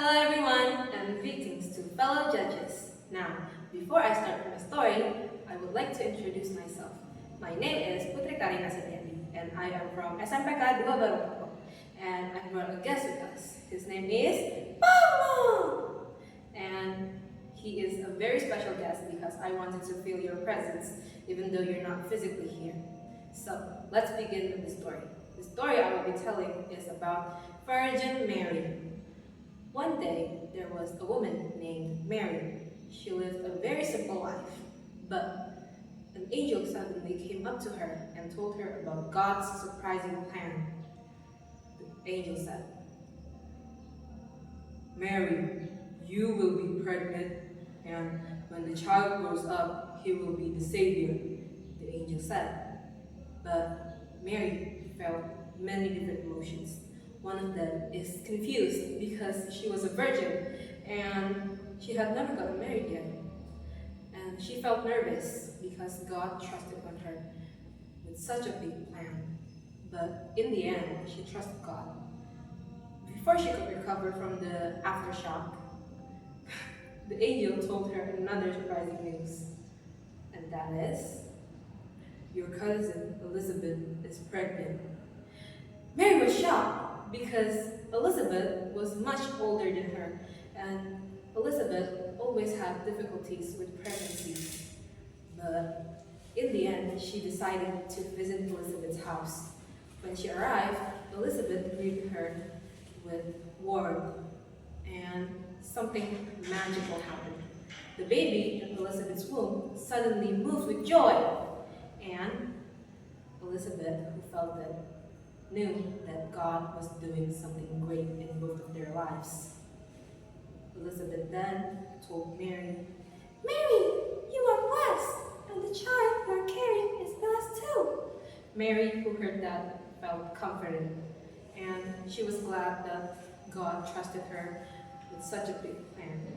Hello everyone, and greetings to fellow judges. Now, before I start my story, I would like to introduce myself. My name is Berkarya and I am from SMP-SMA 2 and I brought a guest with us. His name is Pablo! And he is a very special guest because I wanted to feel your presence even though you're not physically here. So, let's begin with the story. The story I will be telling is about Virgin Mary. One day, there was a woman named Mary. She lived a very simple life, but an angel suddenly came up to her and told her about God's surprising plan. The angel said, "Mary, you will be pregnant, and when the child grows up, he will be the Savior," the angel said. But Mary felt many different emotions. One of them is confused because she was a virgin and she had never gotten married yet. And she felt nervous because God trusted on her with such a big plan. But in the end, she trusted God. Before she could recover from the aftershock, the angel told her another surprising news. And that is, your cousin Elizabeth is pregnant. Mary was shocked because Elizabeth was much older than her, and Elizabeth always had difficulties with pregnancies. But in the end, she decided to visit Elizabeth's house. When she arrived, Elizabeth greeted her with warmth, and something magical happened. The baby in Elizabeth's womb suddenly moved with joy, and Elizabeth, who felt it, knew that God was doing something great in both of their lives. Elizabeth then told Mary, "Mary, you are blessed, and the child you are carrying is blessed too." Mary, who heard that, felt comforted, and she was glad that God trusted her with such a big plan.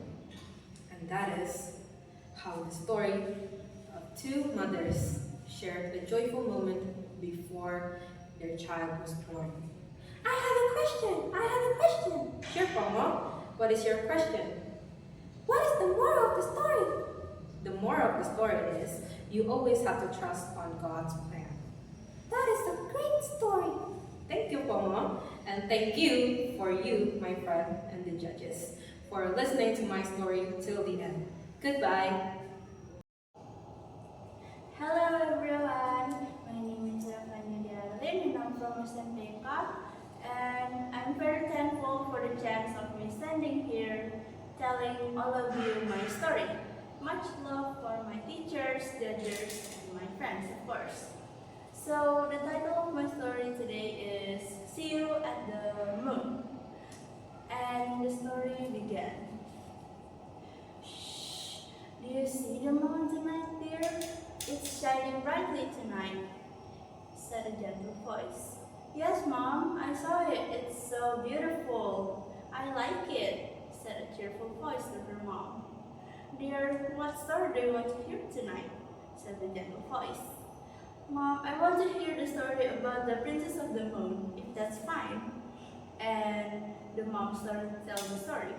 And that is how the story of two mothers shared a joyful moment before their child was born. I have a question. Sure, Pomo. What is your question? What is the moral of the story? The moral of the story is, you always have to trust on God's plan. That is a great story. Thank you, Pomo. And thank you for you, my friend, and the judges, for listening to my story till the end. Goodbye. Hello everyone, my name is and I'm from SMP-SMA, and I'm very thankful for the chance of me standing here telling all of you my story. Much love for my teachers, judges, and my friends, of course. So the title of my story today is See You at the Moon. And the story began. Shh, do you see the moon tonight, dear? It's shining brightly tonight, said a gentle voice. Yes, Mom, I saw it. It's so beautiful. I like it, said a cheerful voice to her mom. Dear, what story do you want to hear tonight? Said the gentle voice. Mom, I want to hear the story about the Princess of the Moon, if that's fine. And the mom started to tell the story.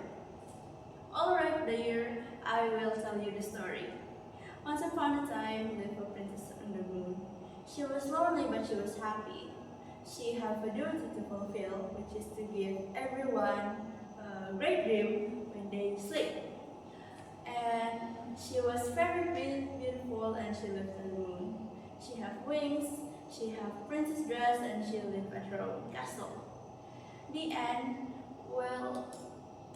All right, dear, I will tell you the story. Once upon a time lived a princess on the moon. She was lonely, but she was happy. She had a duty to fulfill, which is to give everyone a great dream when they sleep. And she was very beautiful, and she lived on the moon. She had wings, she had princess dress, and she lived at her own castle. The end, well,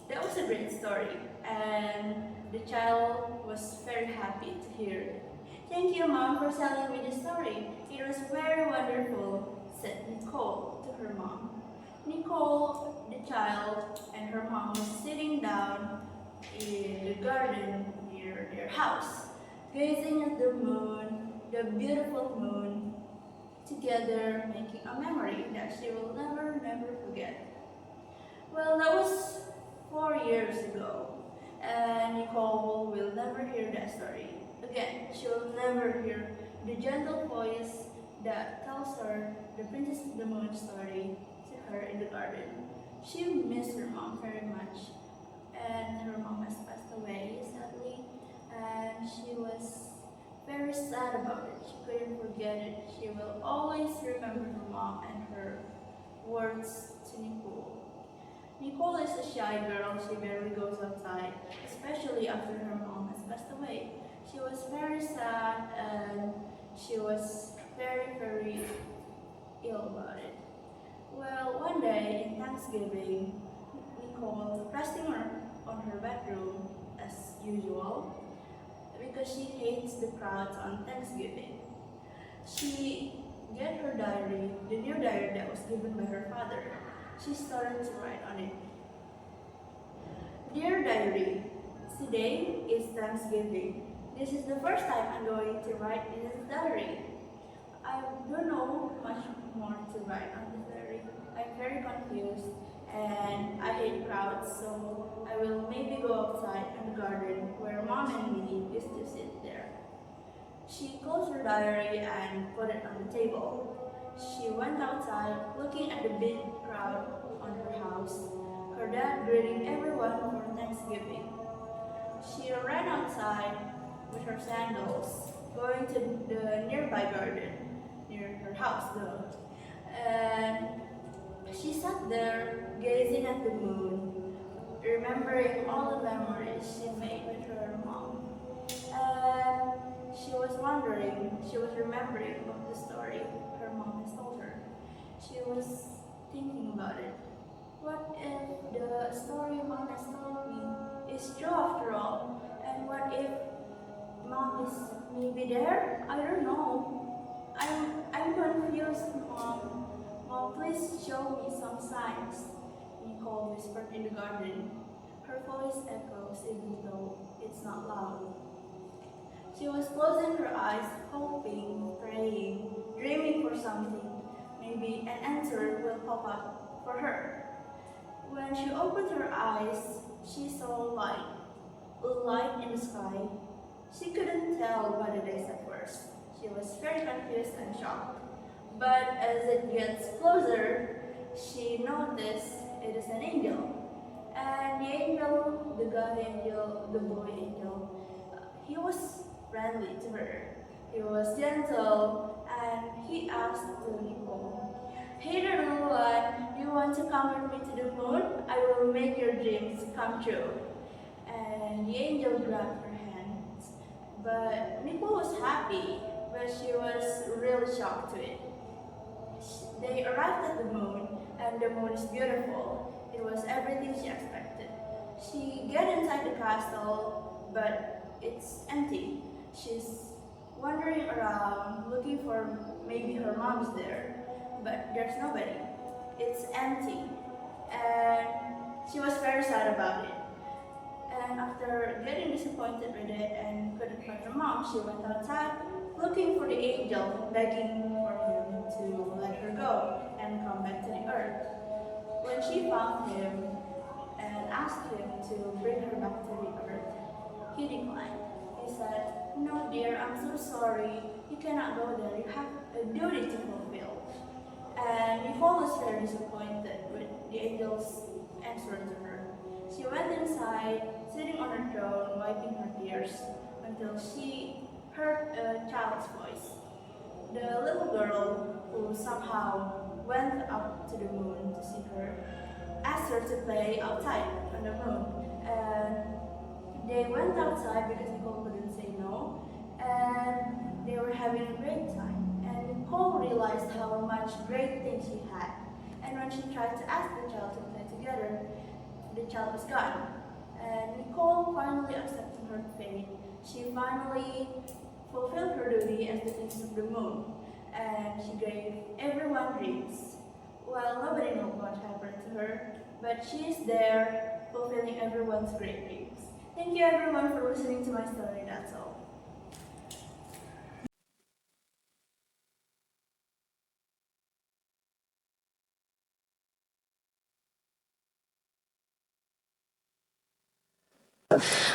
that was a great story, and the child was very happy to hear it. Thank you, Mom, for telling me the story. It was very wonderful, said Nicole to her mom. Nicole, the child, and her mom was sitting down in the garden near their house, gazing at the moon, the beautiful moon, together making a memory that she will never forget. Well, that was 4 years ago, and Nicole will never hear that story again. She will never hear the gentle voice that tells her the Princess of the Moon story to her in the garden. She missed her mom very much, and her mom has passed away sadly, and she was very sad about it. She couldn't forget it. She will always remember her mom and her words to Nicole. Nicole is a shy girl. She barely goes outside, especially after her mom has passed away. She was very sad and she was very ill about it. Well, one day in Thanksgiving, Nicole resting on her bedroom as usual because she hates the crowds on Thanksgiving. She get her diary, the new diary that was given by her father. She started to write on it. Dear diary, today is Thanksgiving. This is the first time I'm going to write in this diary. I don't know much more to write on this diary. I'm very confused and I hate crowds, so I will maybe go outside in the garden where mom and me used to sit there. She closed her diary and put it on the table. She went outside looking at the big crowd on her house, her dad greeting everyone for Thanksgiving. She ran outside with her sandals, going to the nearby garden, near her house though. And she sat there gazing at the moon, remembering all the memories she made with her mom. And she was remembering of the story her mom has told her. She was thinking about it. What if the story mom has told me is true after all? And what if mom is maybe there? I don't know. I'm confused, mom. Mom, please show me some signs. Nicole whispered in the garden. Her voice echoes even though it's not loud. She was closing her eyes, hoping, praying, dreaming for something. Maybe an answer will pop up for her. When she opened her eyes, she saw a light in the sky. She couldn't tell what it is at first. She was very confused and shocked. But as it gets closer, she noticed it is an angel. And the angel, the guy angel, the boy angel, he was friendly to her. He was gentle and he asked to Nicole, "Hey little one, do you want to come with me to the moon? I will make your dreams come true." And the angel grabbed her hands. But Nicole was happy, but she was really shocked to it. They arrived at the moon, and the moon is beautiful. It was everything she expected. She got inside the castle, but it's empty. She's wandering around, looking for maybe her mom's there, but there's nobody. It's empty, and she was very sad about it. And after getting disappointed with it and couldn't find her mom, she went outside looking for the angel, begging for him to let her go and come back to the earth. When she found him and asked him to bring her back to the earth, he declined. He said, "No dear, I'm so sorry. You cannot go there. You have a duty to fulfill." And Nicole was very disappointed with the angel's answer to her. She went inside, sitting on her throne, wiping her tears, until she heard a child's voice. The little girl, who somehow went up to the moon to see her, asked her to play outside on the moon. And they went outside because Nicole couldn't say no, and they were having a great time. And Nicole realized how much great things she had. And when she tried to ask the child to play together, the child was gone. And Nicole finally accepted her fate. She finally fulfilled her duty as the princess of the moon, and she gave everyone dreams. Well, nobody knows what happened to her, but she is there fulfilling everyone's great dreams. Thank you everyone for listening to my story, that's all.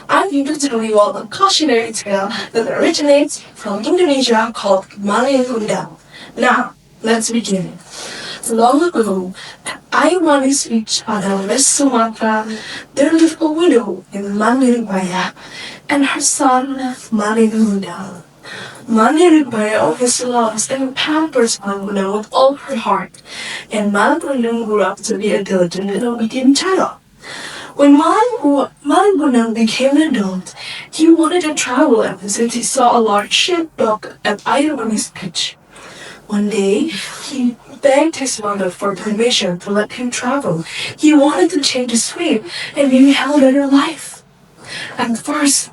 I'm here to tell you all a cautionary tale that originates from Indonesia called Lomba. Now, let's begin. Long ago, ironies each other West Sumatra, there lived a widow named Maniribaya and her son Manirunda. Maniribaya always loves and pampers Manirunda with all her heart, and Manirunda grew up to be a diligent and obedient child. When Manirunda became an adult, he wanted to travel ever since he saw a large ship dock at Ironi's beach. One day, he begged his mother for permission to let him travel. He wanted to change his fate and maybe have a better life. At first,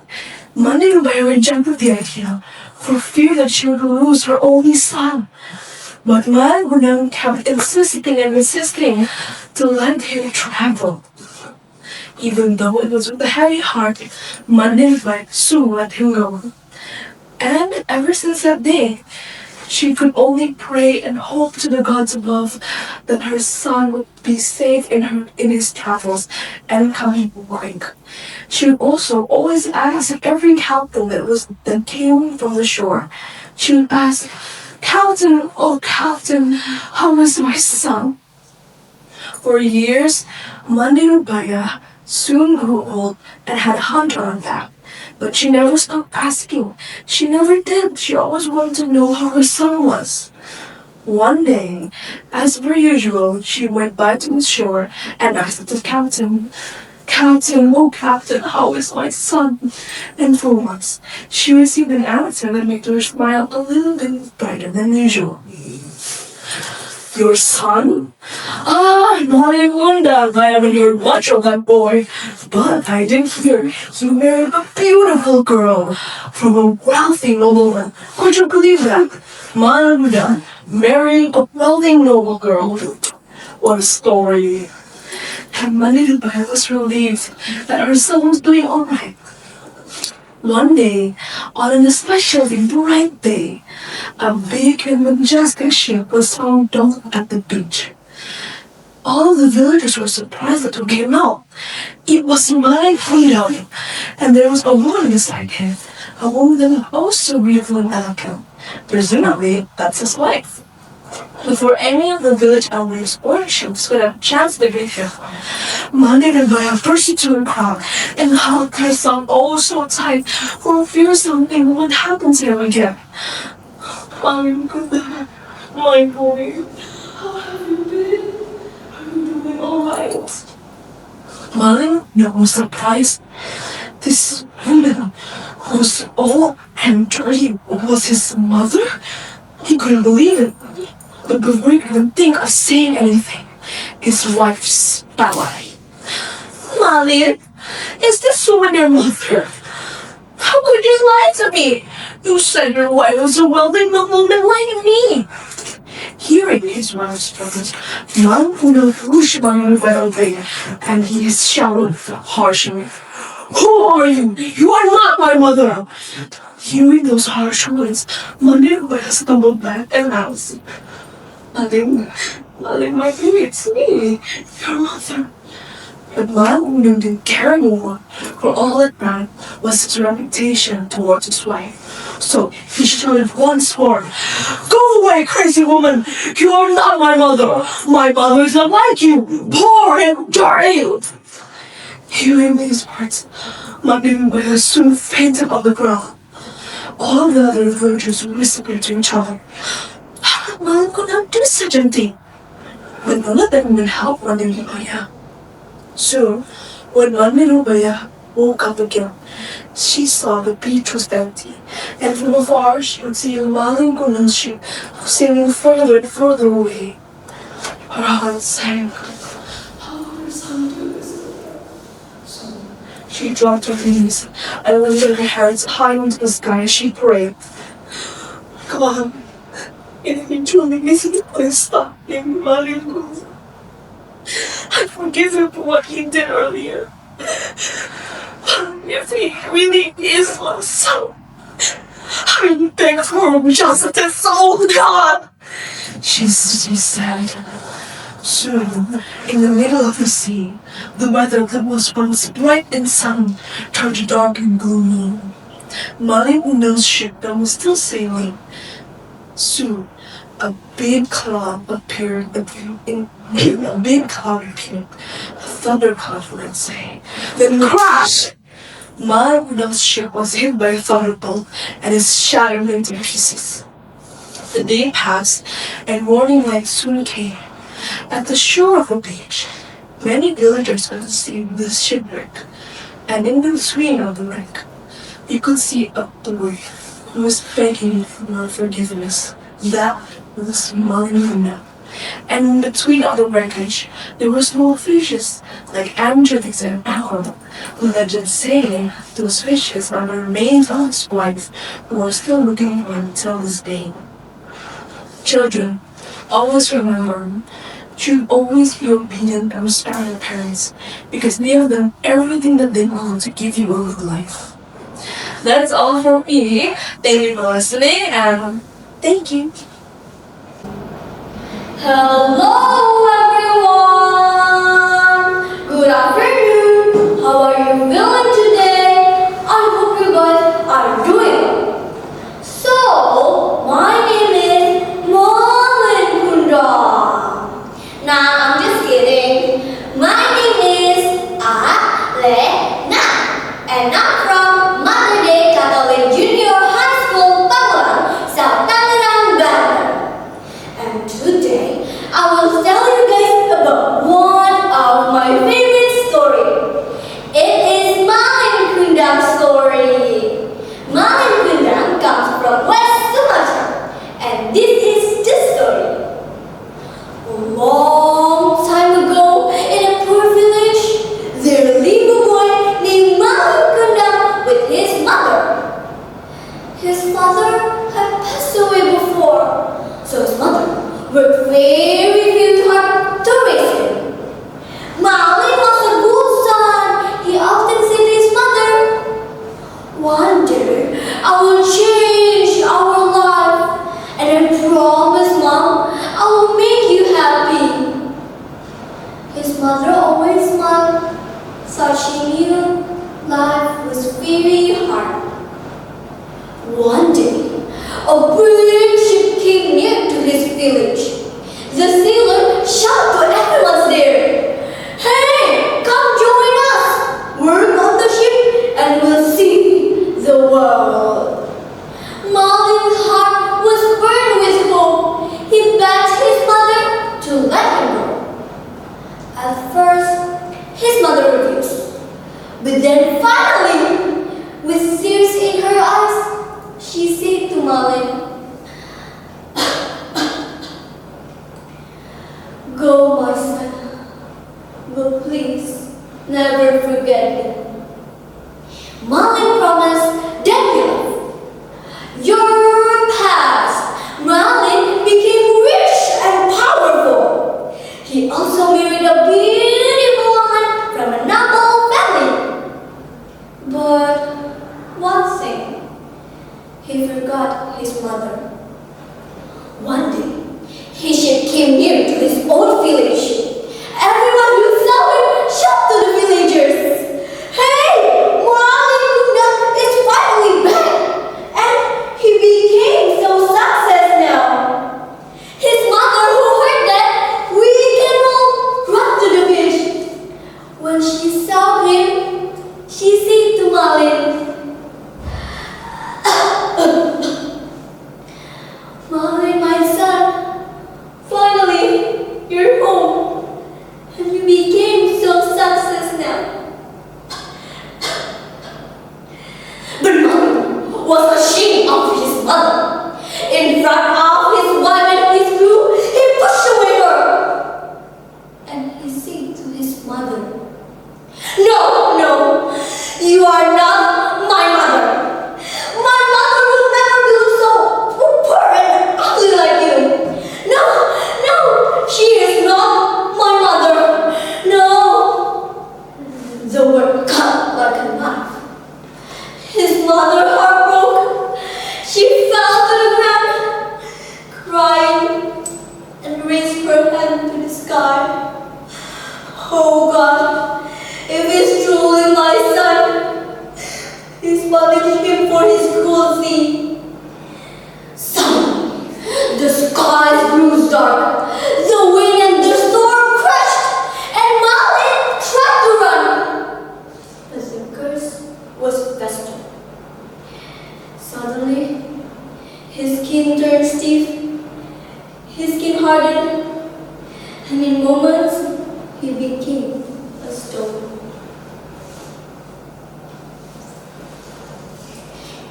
Mandirubaya rejected the idea for fear that she would lose her only son. But Mangunang kept insisting and insisting to let him travel. Even though it was with a heavy heart, Mandirubaya soon let him go. And ever since that day, she could only pray and hope to the gods above that her son would be safe in his travels and come back. She would also always ask every captain that came from the shore. She would ask, "Captain, oh Captain, how is my son?" For years, Mandirubaya soon grew old and had a hunter on back. But she never stopped asking. She never did. She always wanted to know how her son was. One day, as per usual, she went by to the shore and asked the captain, "Captain, oh Captain, how is my son?" And for once, she received an answer that made her smile a little bit brighter than usual. "Your son? Ah, Marimunda, I haven't heard much of that boy. But I did hear he married a beautiful girl from a wealthy nobleman. Could you believe that? Marimunda marrying a wealthy noble girl. What a story." And Marimunda was relieved that her son was doing alright. One day, on an especially bright day, a big and majestic ship was found docked at the beach. All of the villagers were surprised at who came out. It was my freedom, and there was a woman beside him, a woman that was also beautiful and elegant. Presumably, that's his wife. Before any of the village elders or chiefs could have a chance to greet him, Mandirubaya burst into a crowd and hugged her son oh so tight for fear something would happen to him again. "Mandirubaya, my boy, how have you been? Are you doing alright?" Mandirubaya was surprised. This woman who's old and dirty was his mother? He couldn't believe it. But before he could even think of saying anything, his wife spat out. "Malir, is this woman your mother? How could you lie to me? You said your wife was a wealthy nobleman like me." Hearing his wife's struggles, Mangunang pushed Mandirubaya away, and he shouted harshly, "Who are you? You are not my mother!" Hearing those harsh words, Mandirubaya stumbled back and asked, "Maling, my baby, it's me, your mother." But Mangunang didn't care anymore, for all that mattered was his reputation towards his wife. So he shouted once more, "Go away, crazy woman! You are not my mother! My mother is not like you, poor and dirty!" Hearing these words, Mandirubaya soon fainted on the ground. All the other villagers whispered to each other, "How could Mangunang do such a thing?" But none of them would help Mandirubaya. Soon, when Mandirubaya woke up again, she saw the beach was empty, and from afar she could see Mangunang's ship sailing further and further away. Her heart sank. How could her son do this? So she dropped her knees and lifted her hands high into the sky as she prayed, "God, if he truly isn't, please stop him, Mangunang. I forgive him for what he did earlier. If he really is my son, I beg for justice, oh God!" She said. Soon, in the middle of the sea, the weather that was once bright and sunny turned dark and gloomy. Mangunang's ship that was still sailing. Soon, a big cloud appeared. A big cloud appeared. A thundercloud, let's say. Then crash! My widow's ship was hit by a thunderbolt and is shattered into pieces. The day passed, and morning light soon came. At the shore of the beach, many villagers could see the shipwreck, and in between of the wreck, you could see a boy who was begging for forgiveness. That was Malina. And in between all the wreckage, there were small fishes, like anchovies and alum. Legend saying those fishes are the remains of his wife, who are still looking for him till this day. Children, always remember, should always be obedient and respect parents, because they have done everything that they know to give you a good life. That's all from me. Thank you for listening, and thank you. Hello everyone! Good afternoon! How are you feeling today? I hope you guys are doing well. So, my name is Malin Kunda. Nah, I'm just kidding. My name is Alena, and I'm from Mother Day Catholic Junior High School, Perawan, South Tangerang, Banten. And today, I will tell you guys about one of my favorite stories. It is Malin Kundang's story. Malin Kundang comes from West Sumatra, and this is the story. A long time ago, in a poor village, there lived a boy named Malin Kundang with his mother. His father had passed away before, so his mother worked very hard to raise him. Malin was a good son. He often said to his mother, "One day I will change our life, and I promise, Mom, I will make you happy." His mother always smiled, so she knew life was very hard. One day, a big ship came near to his village. The sailor shouted to everyone there, "Hey, come join us! Work on the ship and we'll see the world." Malin's heart was burned with hope. He begged his mother to let him go. At first, his mother refused. But then finally, with tears in her eyes, she said to Malin, "Go, my son, but please never forget me." Malin promised that he loved. Years passed. Malin became rich and powerful. He also married a beautiful woman from a noble family. But one thing, he forgot his mother. One day, his ship came near to his old village. Everyone who saw him shouted to the villagers, "Hey, Malin Kundang is finally back, and he became so success now." His mother, who heard that, we can all run to the beach. When she saw him, she said to Malin, "Malin, my son, finally you're home, and you became so success now." But Malin was ashamed of his mother. In front of his wife and his crew, he pushed away her. And he said to his mother, "No, no, you are not my mother. My mother will never be so poor and ugly like you. No, no, she is not my mother. No." The word cut like a knife. His mother, heartbroken, she fell to the ground, crying, and raised her hand to the sky. "Oh God, if he's truly my son, please punish him for his cruelty." Suddenly, the skies grew dark, the wind and the storm crashed, and Malin tried to run. But the curse was faster. Suddenly, his skin turned stiff, his skin hardened, and in moments, he became a stone.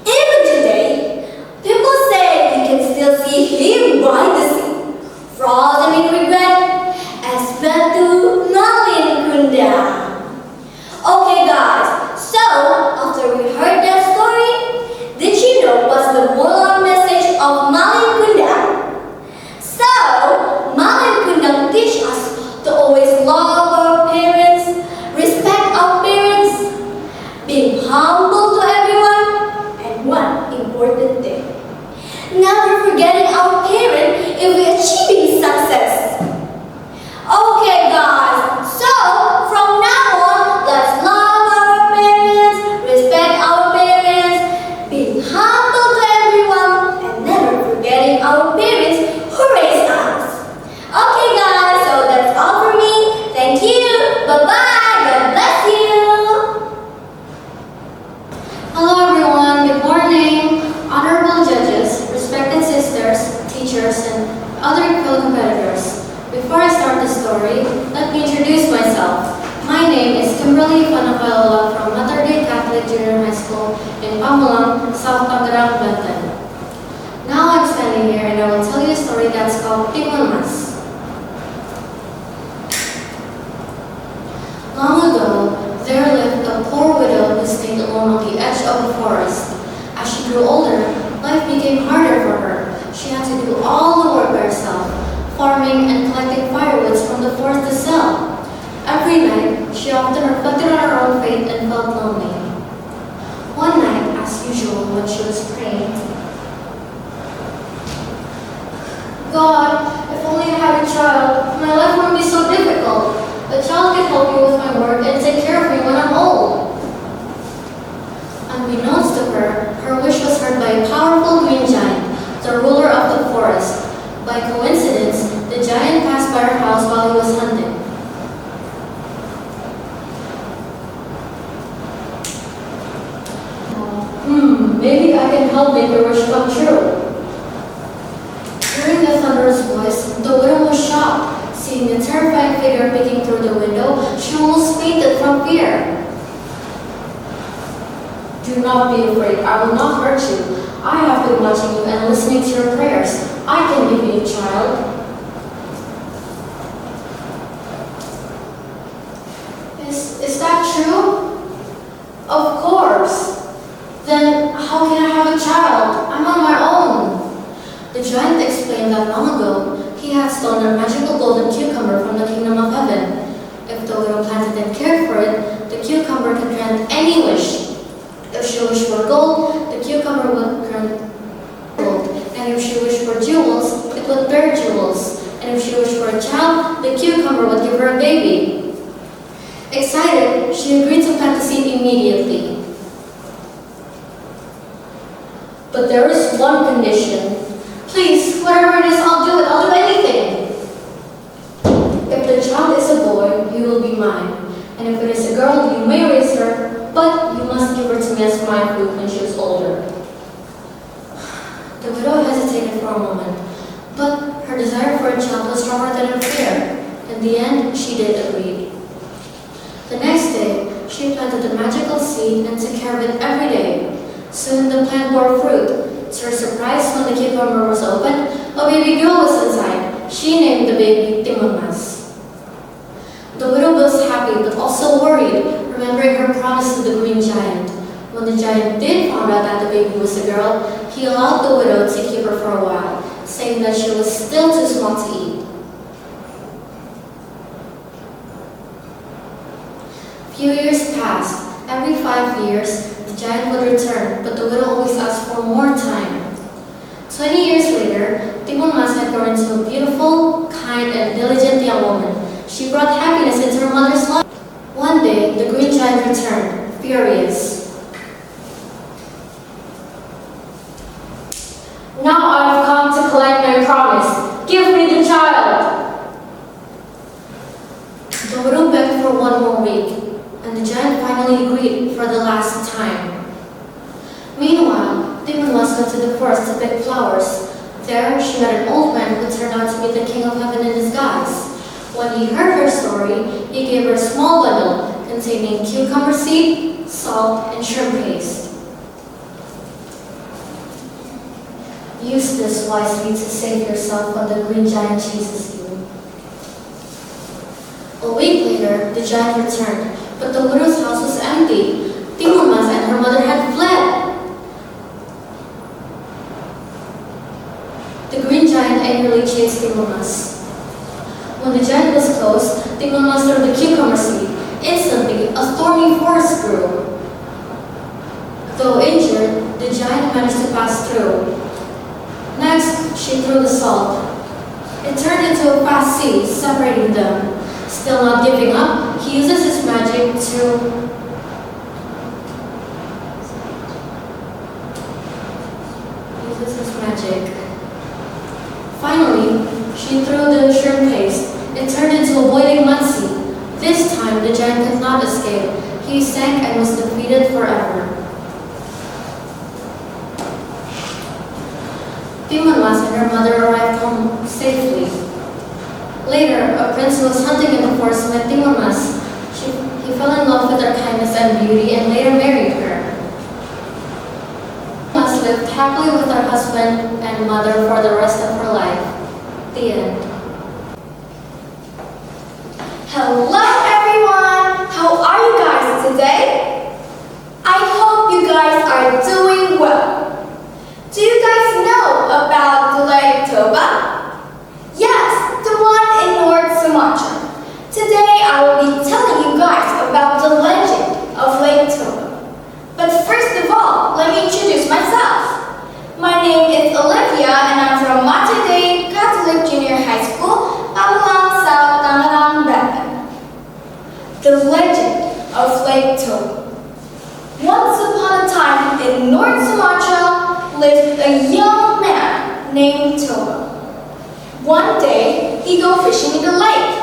Even today, people say we can still see him by the sea, frozen in regret, as Batu Malin Kunda. Okay guys, so after we heard that story, did you know what's the moral message of Malin Kunda? So, Malin Kunda teach us to always love our parents, respect our parents, being humble to everyone, and one important thing, never forgetting our parent if we achieving success. Okay guys, so from now on, let's love our parents, respect our parents, being humble to everyone, and never forgetting our parents who raised us. Okay guys, so that's all for me. Thank you. Bye-bye. God bless you. Hello everyone, good morning. Honorable judges, respected sisters, teachers, and other fellow competitors. Before I start the story, let me introduce myself. My name is Kimberly Panapayola from Mater Dei Catholic Junior High School in Pamulang, South Tangerang, Banten. Now I'm standing here and I will tell you a story that's called Timun Mas. Long ago, there lived a poor widow who stayed alone on the edge of a forest. As she grew older, life became harder for her. She had to do all the work by herself, farming and collecting firewoods from the forest to sell. Every night, she often reflected on her own fate and felt lonely. One night, as usual, when she was praying, God, if only I had a child, my life wouldn't be so difficult. A child can help me with my work and take care of me when I'm old. Unbeknownst to her, her wish was heard by a powerful green giant, the ruler of the forest. By coincidence, the giant passed by her house while he was hunting. Maybe I can help make your wish come true. Hearing the thunderous voice, the widow was shocked. Seeing the terrifying figure peeking through the window, she almost fainted from fear. Do not be afraid, I will not hurt you. I have been watching you and listening to your prayers. I can give you a child. Is that true? Of course. Then how can I have a child? I'm on my own. The giant explained that long ago, he had stolen a magical golden cucumber from the kingdom of heaven. If the widow planted and cared for it, the cucumber could grant any wish. If she wished for gold, the cucumber would grant gold. And if she wished for jewels, it would bear jewels. And if she wished for a child, the cucumber would give her a baby. Excited, she agreed to plant the seed immediately. But there is one condition. Please, whatever it is, I'll do it. I'll do anything. If the child is a boy, he will be mine. And if it is a girl, you may raise her, but you must give her to me as my food when she is older. The widow hesitated for a moment, but her desire for a child was stronger than her fear. In the end, she did agree. The next day, she planted the magical seed and took care of it every day. Soon the plant bore fruit. To her surprise, when the cucumber was opened, a baby girl was inside. She named the baby Timun Mas. The widow was happy but also worried, remembering her promise to the green giant. When the giant did find out that the baby was a girl, he allowed the widow to keep her for a while, saying that she was still too small to eat. Few years passed. Every 5 years, the giant would return, but the widow always asked for more time. 20 years later, Timun Mas had grown into a beautiful, kind, and diligent young woman. She brought happiness into her mother's life. One day, the green giant returned, furious. Now I have come to collect my promise. last time. Meanwhile, Demon must go to the forest to pick flowers. There, she met an old man who turned out to be the king of heaven in disguise. When he heard her story, he gave her a small bundle containing cucumber seed, salt, and shrimp paste. Use this wisely to save yourself when the green giant chases you. A week later, the giant returned, but the widow's house was empty. Tingulmas and her mother had fled. The green giant angrily chased Tingulmas. When the giant was close, Tingulmas threw the cucumber seed. Instantly, a thorny forest grew. Though injured, the giant managed to pass through. Next, she threw the salt. It turned into a fast sea, separating them. Still not giving up, he uses his magic to Finally, she threw the shrimp paste. It turned into a boiling mud sea. This time, the giant could not escape. He sank and was defeated forever. Tingulmas and her mother arrived home safely. Later, a prince who was hunting in the forest met Tingulmas. He fell in love with her kindness and beauty and later married her. Tingulmas lived happily with her husband and mother for the rest of her life. The end. Hello everyone! How are you guys today? I hope you guys are doing well. Do you guys know about the Lake Toba? Yes, the one in North Sumatra. Today I will be telling you guys about the legend of Lake Toba. But first of all, let me introduce myself. My name is Olivia and I'm from Mata Dei Catholic Junior High School, Pamulang, South Tangerang, Banten. The legend of Lake Toba. Once upon a time in North Sumatra lived a young man named Toba. One day, he go fishing in the lake.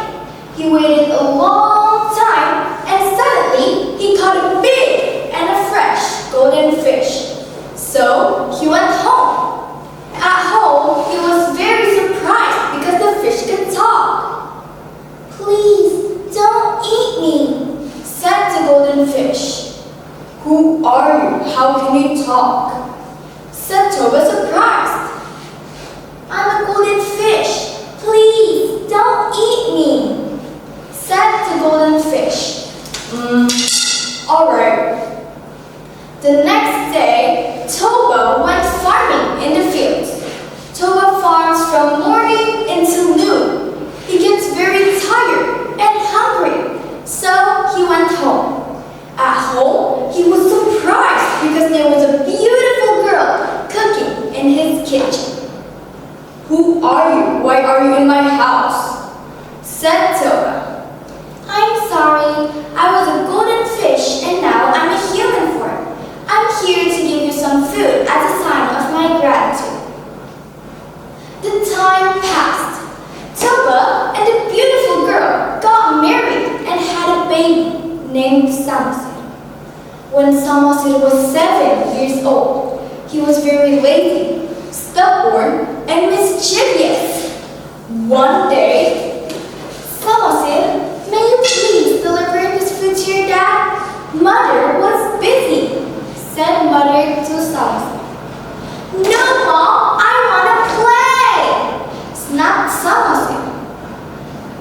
He waited a long time and suddenly he caught a big and a fresh golden fish. So he went home. At home, he was very surprised because the fish could talk. "Please, don't eat me," said the golden fish. "Who are you? How can you talk?" said Toba, surprised. "I'm a golden fish. Please, don't eat me," said the golden fish. Alright. The next day, Toba went farming in the fields. Toba farms from morning until noon. He gets very tired and hungry, so he went home. At home, he was surprised because there was a beautiful girl cooking in his kitchen. "Who are you? Why are you in my house?" said Toba. "I'm sorry, I was a golden fish and now I'm a human form. I'm here to give you some food as a sign of my gratitude." The time passed. Toba and the beautiful girl got married and had a baby named Samoset. When Samoset was 7 years old, he was very lazy, stubborn, and mischievous. One day, "Samoset, may you please deliver this food to your dad? Mother was busy," said Mother to Samoset. "No, Mom, I want to play," snapped Samoset.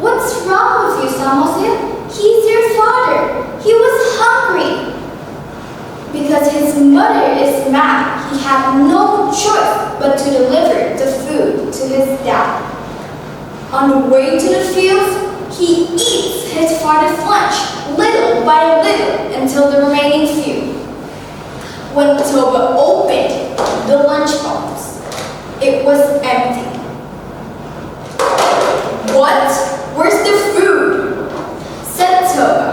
"What's wrong with you, Samoset? He's your father. He was hungry." Because his mother is mad, he had no choice but to deliver the food to his dad. On the way to the fields, he eats his father's lunch little by little until the remaining few. When Toba opened the lunchbox, it was empty. "What? Where's the food?" said Toba.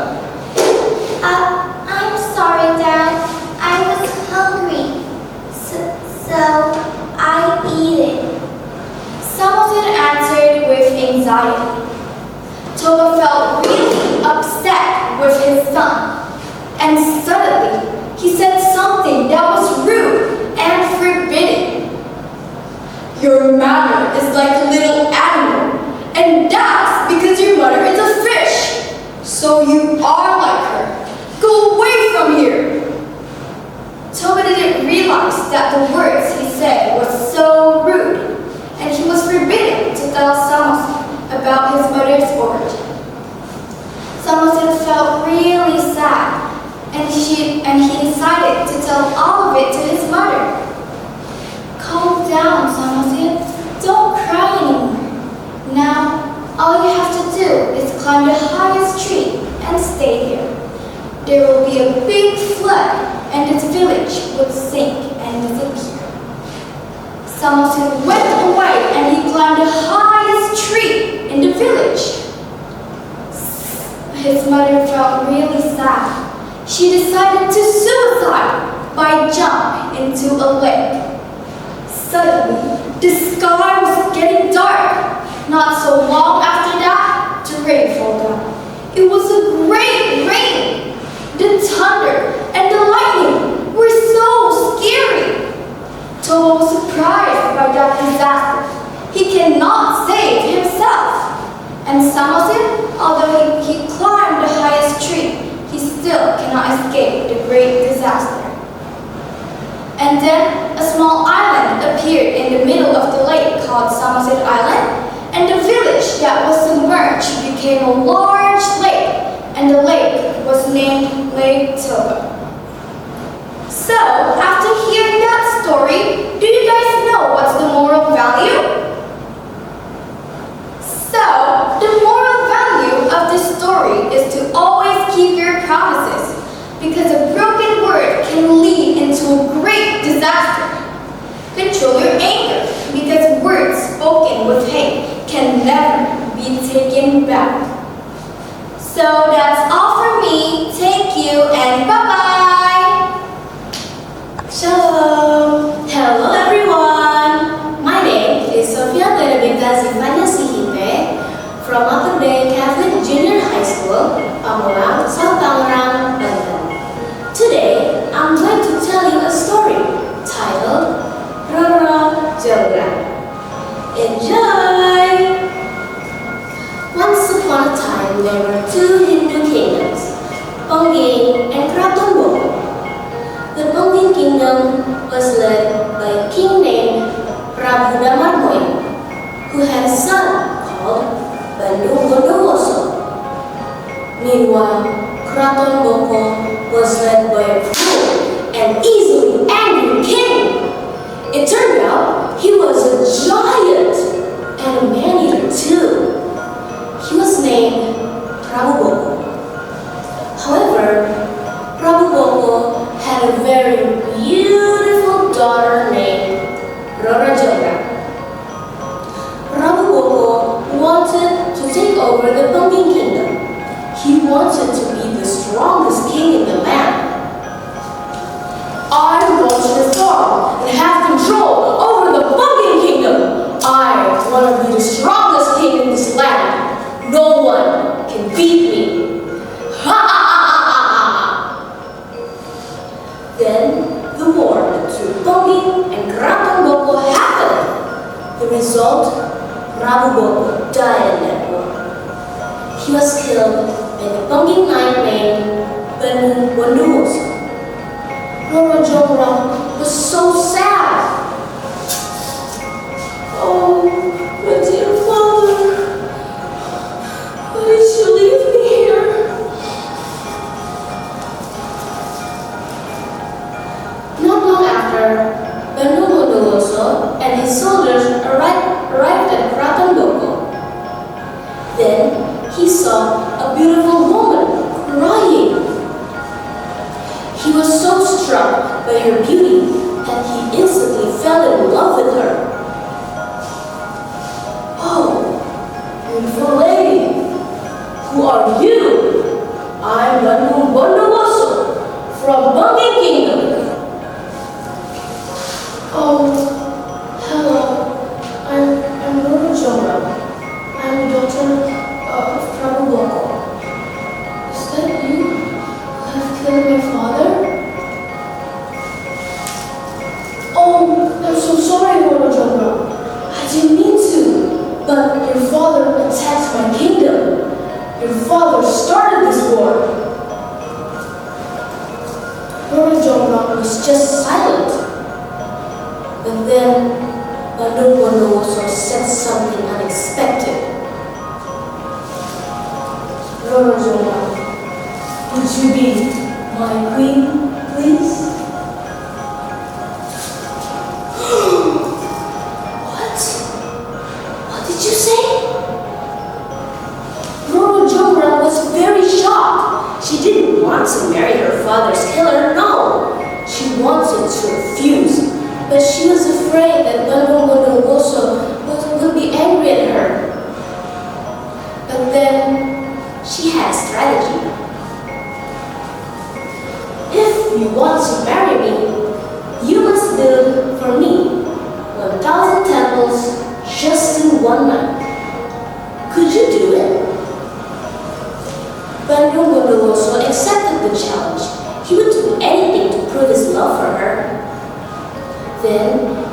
"I'm sorry, Dad. I was hungry, so I eat it," Samoset answered with anxiety. Toba felt really upset with his son, and suddenly he he said something that was rude and forbidding. Your manner is like a little animal, and that's because your mother is a fish. So you are like her. Go away from here. Toby didn't realize that the words he said were so rude, and he was forbidden to tell Samoset about his mother's origin. Samoset felt really sad, and he decided to tell all of it to his mother. Calm down, Samoset. Don't cry anymore. Now, all you have to do is climb the highest tree and stay there. There will be a big flood, and this village would sink and disappear. Samoset went away, and he climbed the highest tree in the village. His mother felt really sad. She decided to suicide by jumping into a lake. Suddenly, the sky was getting dark. Not so long after that, the rain fell down. It was a great rain. The thunder and the lightning were so scary. Tobo was surprised by that disaster. He cannot save himself. And Samoset, although he climbed the highest tree, he still cannot escape the great disaster. And then a small island appeared in the middle of the lake called Samoset Island, and the village that was submerged became a large lake, and the lake was named Lake Toba. So, after hearing that story, do you guys know what's the moral value? So, the moral value of this story is to always keep your promises, because a broken word can lead into a great disaster. Control your anger, because words spoken with hate can never be taken back. So that's all for me. Thank you and bye-bye. Shalom! Hello everyone! My name is Sofia Benedicta Zivanya Sihipe from Upper Day Catholic Junior High School, Pamulang, South Tangerang, Banten. Today, I'm going to tell you a story titled Roro Jonggrang. Enjoy! Once upon a time, there were two Hindu kingdoms, Pengging and Kraton Boko. The Pengging kingdom was led by a king named Prabu Damarmoyo, who had a son called Bandung Bondowoso. Meanwhile, Kraton Boko was led by a cruel and easily angry king. It turned out he was a giant and a man-eater too. He was named Prabu Boko. However, Prabu Boko had a very beautiful daughter named Roro Jonggrang. Prabu Boko wanted to take over the Pengging kingdom. He wanted to be the strongest king in the land. I want to reform and have control over the Pengging kingdom. I want to be the strongest king in this land. No one can beat me. Ha ha ha ha ha! Then the war between Pengging and Kraton Boko happened. The result, Prabu Boko died in that war. He was killed by the Pengging knight named Bandung Bondowoso. Roro Jonggrang was so sad. Oh, my dear father, why did you leave me here? Not long after, Bandung Bondowoso and his soldiers arrived at Kraton Boko. Then he saw a beautiful woman crying. He was so struck by her beauty that he instantly fell in love with her. Oh, beautiful lady, who are you? I'm Bandung Bondowoso from Pengging Kingdom. Oh, hello. I'm Roro Jonggrang. I'm the daughter of Prabu Boko. Is that you who have killed my father? my kingdom. Your father started this war. Lord Jongrang was just silent. But then, Bandung Bondowoso said something unexpected. Lord Jongrang, would you be my queen, please? What? What did you say? Lord Jongrang was very shocked. She didn't want to marry her father's killer, no. She wanted to refuse, but she was afraid that Bandung Bondowoso would be angry at her. But then, she had a strategy. If you want to marry me, you must build for me 1,000 temples just in one night. Could you do it? Bandung Bondowoso accepted the challenge. He would do anything to prove his love for her. Then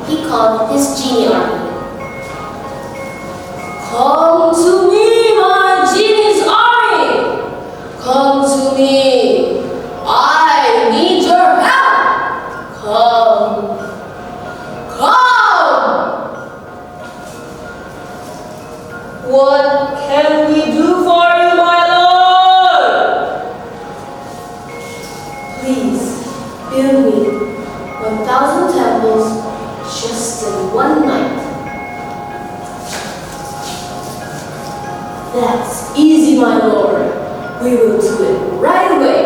he called his genie army. Come to me, my genie's army! Come to me! I need your help! Come! Come! What can we do for you, my lord? Please, build me 1,000 temples just in one night. That's easy, my lord. We will do it right away.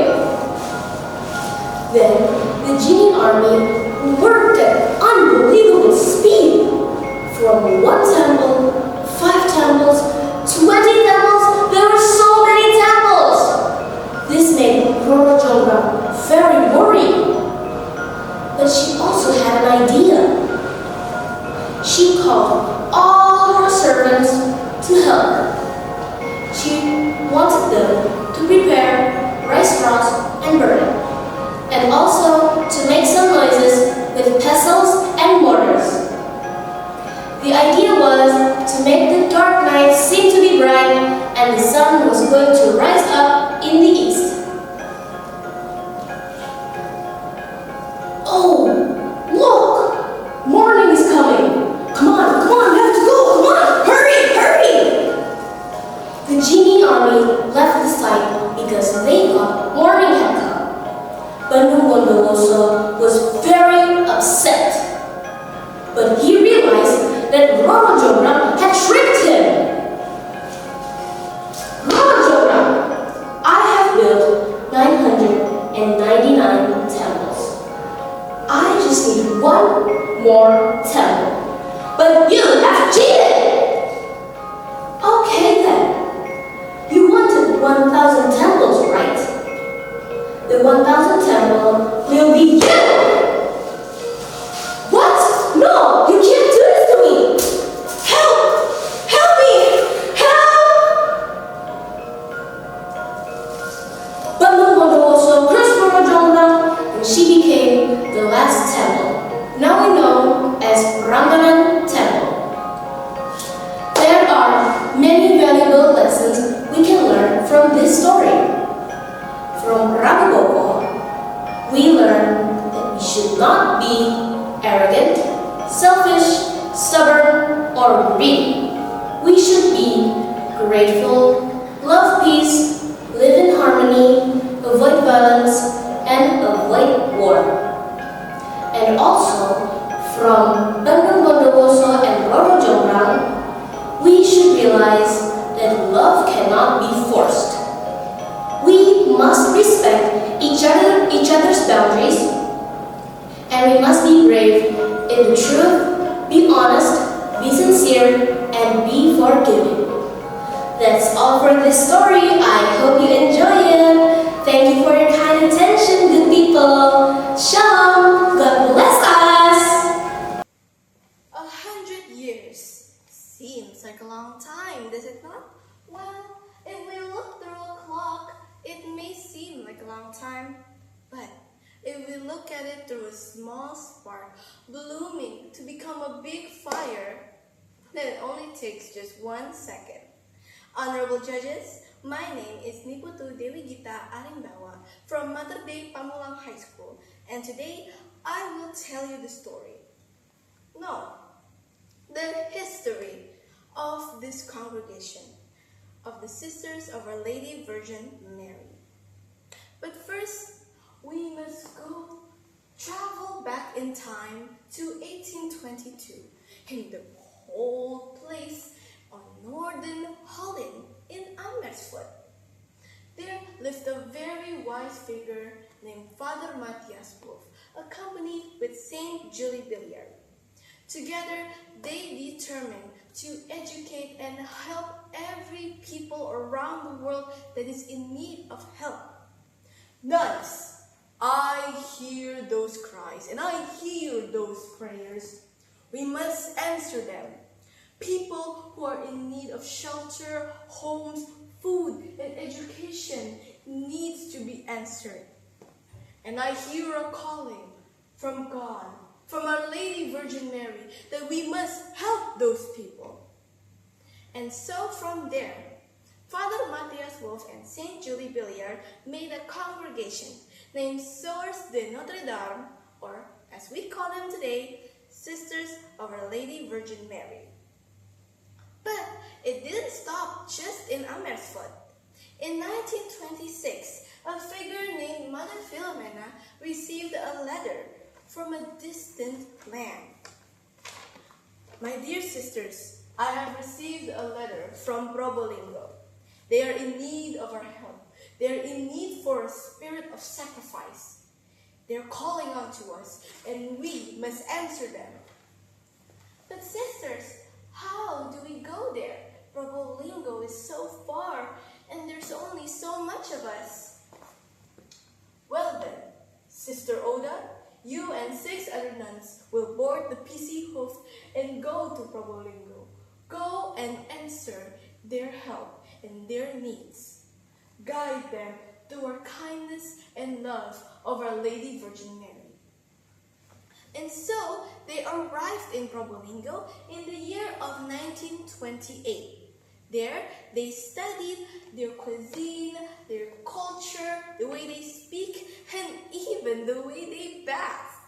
Then the genie army worked at unbelievable speed. From 1 temple, 5 temples, 20 temples, there were so many temples. This made Lord Jongrang very worried. But she also had an idea. She called all her servants to help her. She wanted them to prepare rice straws and burn it, and also to make some noises with pestles and mortars. The idea was to make the dark night seem to be bright, and the sun was going to rise up in the east. Oh, look! Morning is coming! Come on, we have to go! Come on, hurry, hurry! The genie army left the site because they thought morning had come. Bandung Bondowoso was very upset. But he realized that Lord Jongrang had tricked him. Lord Jongrang, I have built 999 temples. I just need one more temple. But you have cheated! Okay then. You wanted 1,000 temples, right? The 1,000 temple will be you! What? No! You can't do this to me! Help! Help me! Help! Bandung Bondowoso cursed Lord Jongrang, and she became the last temple, now known as Prambanan Temple. There are many valuable lessons we can learn from this story. From Raboboko, we learn that we should not be arrogant, selfish, stubborn, or greedy. We should be grateful, love peace, live in harmony, avoid violence, and avoid war. And also, from Bandung Bondowoso and Lord Jongrang, we should realize that love cannot be forced. We must respect each other's boundaries, and we must be brave in the truth, be honest, be sincere, and be forgiving. That's all for this story. I hope you enjoy it. Thank you for your kind attention, good people. Shalom. God bless us. 100 years. Seems like a long time, does it not? Well, if we look through a clock, it may seem like a long time. But if we look at it through a small spark blooming to become a big fire, then it only takes just 1 second. Honorable judges, my name is Niputu Dewi Gita Arimbawa from Mother Day Pamulang High School, and today I will tell you the story. No, the history of this congregation, of the Sisters of Our Lady Virgin Mary. But first, we must travel back in time to 1822 in the cold place on northern Holland in Amersfoort. There lived a very wise figure named Father Matthias Wolf, accompanied with Saint Julie Billiard. Together, they determined to educate and help every people around the world that is in need of help. Nuns, I hear those cries and I hear those prayers. We must answer them. People who are in need of shelter, homes, food, and education needs to be answered. And I hear a calling from God, from Our Lady Virgin Mary, that we must help those people. And so from there, Father Matthias Wolf and Saint Julie Billiard made a congregation named Soeurs de Notre Dame, or as we call them today, Sisters of Our Lady Virgin Mary. But it didn't stop just in Amersfoort. In 1926, a figure named Mother Philomena received a letter from a distant land. My dear sisters, I have received a letter from Probolinggo. They are in need of our help. They are in need for a spirit of sacrifice. They are calling out to us, and we must answer them. But sisters, how do we go there? Probolinggo is so far, and there's only so much of us. Well then, Sister Oda, you and 6 other nuns will board the PC Hoof and go to Probolinggo. Go and answer their help and their needs. Guide them to our kindness and love of Our Lady Virgin Mary. And so they arrived in Probolinggo in the year of 1928. There, they studied their cuisine, their culture, the way they speak, and even the way they bath.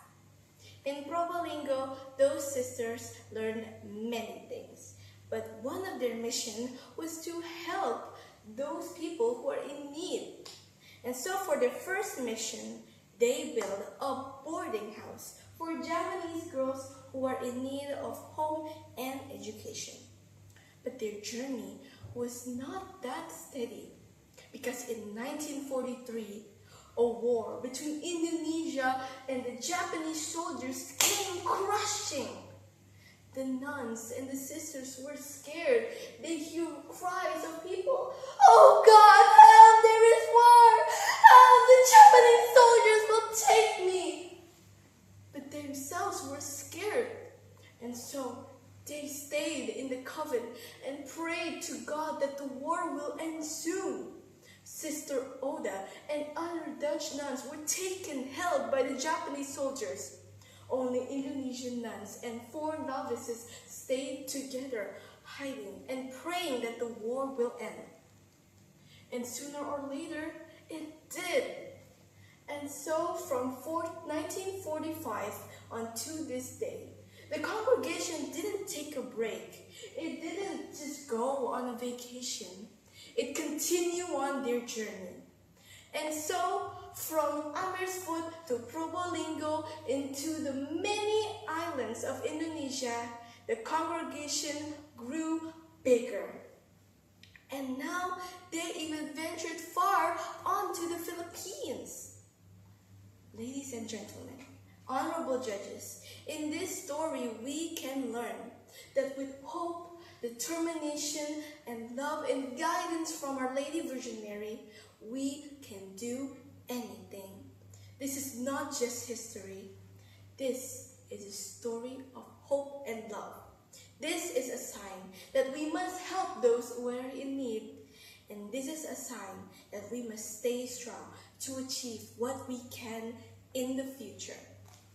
In Probolinggo, those sisters learned many things. But one of their mission was to help those people who are in need. And so for their first mission, they built a boarding house for Japanese girls who are in need of home and education. But their journey was not that steady, because in 1943, a war between Indonesia and the Japanese soldiers came crushing. The nuns and the sisters were scared. They hear cries of people, "Oh God, help, there is war! Help, the Japanese soldiers will take me!" But they themselves were scared. And so they stayed in the coven and prayed to God that the war will end soon. Sister Oda and other Dutch nuns were held by the Japanese soldiers. Only Indonesian nuns and 4 novices stayed together, hiding and praying that the war will end. And sooner or later, it did. And so from 1945 unto this day, the congregation didn't take a break. It didn't just go on a vacation. It continued on their journey. And so, from Amersfoort to Probolinggo into the many islands of Indonesia, the congregation grew bigger. And now they even ventured far onto the Philippines. Ladies and gentlemen, honorable judges, in this story we can learn that with hope, determination, and love and guidance from Our Lady Virgin Mary, we can do anything. This is not just history. This is a story of hope and love. This is a sign that we must help those who are in need. And this is a sign that we must stay strong to achieve what we can in the future.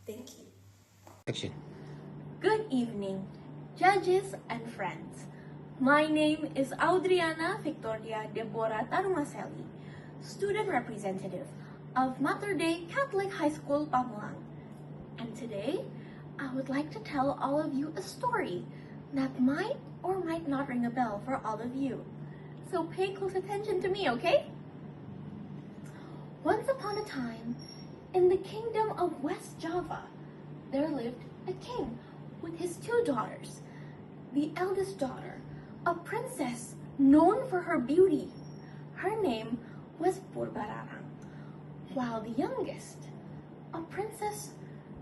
Thank you. Action. Good evening, judges and friends. My name is Audriana Victoria Deborah Tarumaseli, student representative of Mater Dei Catholic High School, Pamulang. And today, I would like to tell all of you a story that might or might not ring a bell for all of you. So pay close attention to me, okay? Once upon a time, in the kingdom of West Java, there lived a king with his 2 daughters. The eldest daughter, a princess known for her beauty. Her name was Purbararang, while the youngest, a princess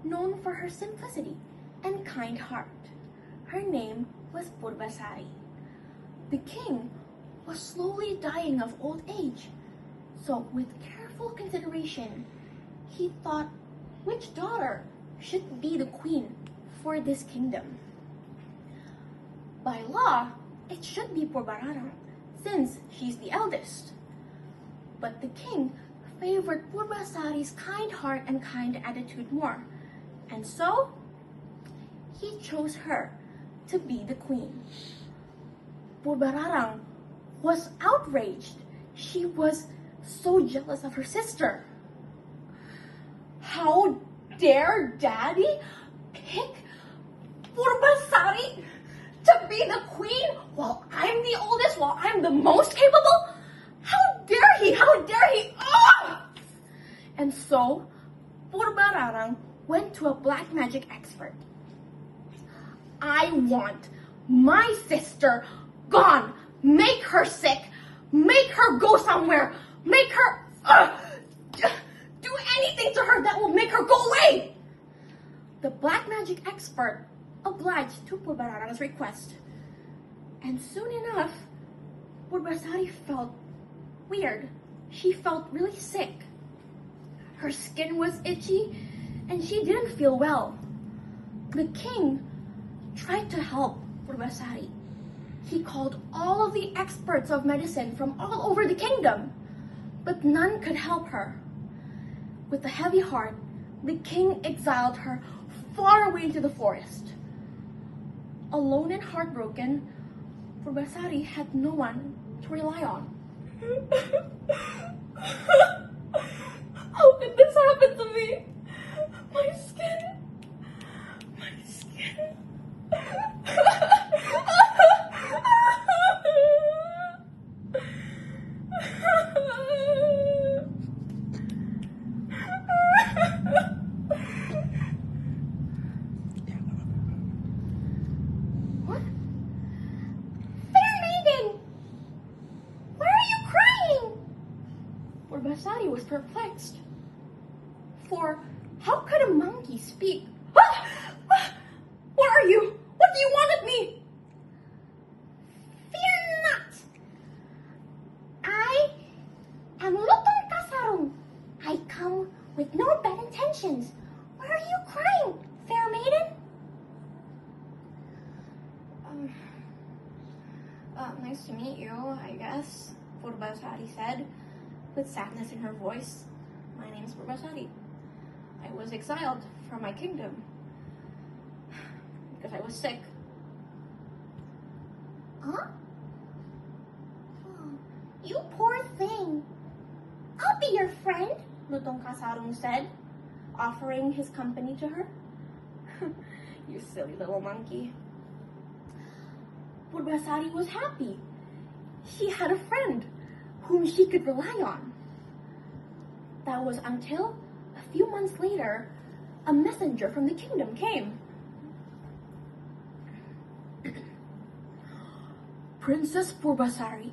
known for her simplicity and kind heart. Her name was Purbasari. The king was slowly dying of old age, so with careful consideration, he thought which daughter should be the queen for this kingdom. By law, it should be Purbararang, since she's the eldest. But the king favored Purbasari's kind heart and kind attitude more, and so he chose her to be the queen. Purbararang was outraged. She was so jealous of her sister. How dare Daddy pick Purbasari to be the queen while I'm the oldest, while I'm the most capable? How dare he? How dare he? Oh! And so, Purbararang went to a black magic expert. I want my sister gone. Make her sick. Make her go somewhere. Make her do anything to her that will make her go away. The black magic expert obliged to Purbararang's request. And soon enough, Purbasari felt weird. She felt really sick. Her skin was itchy, and she didn't feel well. The king tried to help Purbasari. He called all of the experts of medicine from all over the kingdom, but none could help her. With a heavy heart, the king exiled her far away into the forest. Alone and heartbroken, Purbasari had no one to rely on. How could this happen to me? My skin. My skin. What? Fair maiden! Why are you crying? Purbasari was perplexed. For how could a monkey speak? What are you? What do you want of me? Fear not. I am Lutong Kasarong. I come with no bad intentions. Why are you crying, fair maiden? Nice to meet you, I guess, Purbasari said, with sadness in her voice. My name's Purbasari. I was exiled from my kingdom because I was sick. Huh? Oh, you poor thing. I'll be your friend, Lutong Kasarong said, offering his company to her. You silly little monkey. Purbasari was happy. She had a friend whom she could rely on. That was until a few months later, a messenger from the kingdom came. Princess Purbasari,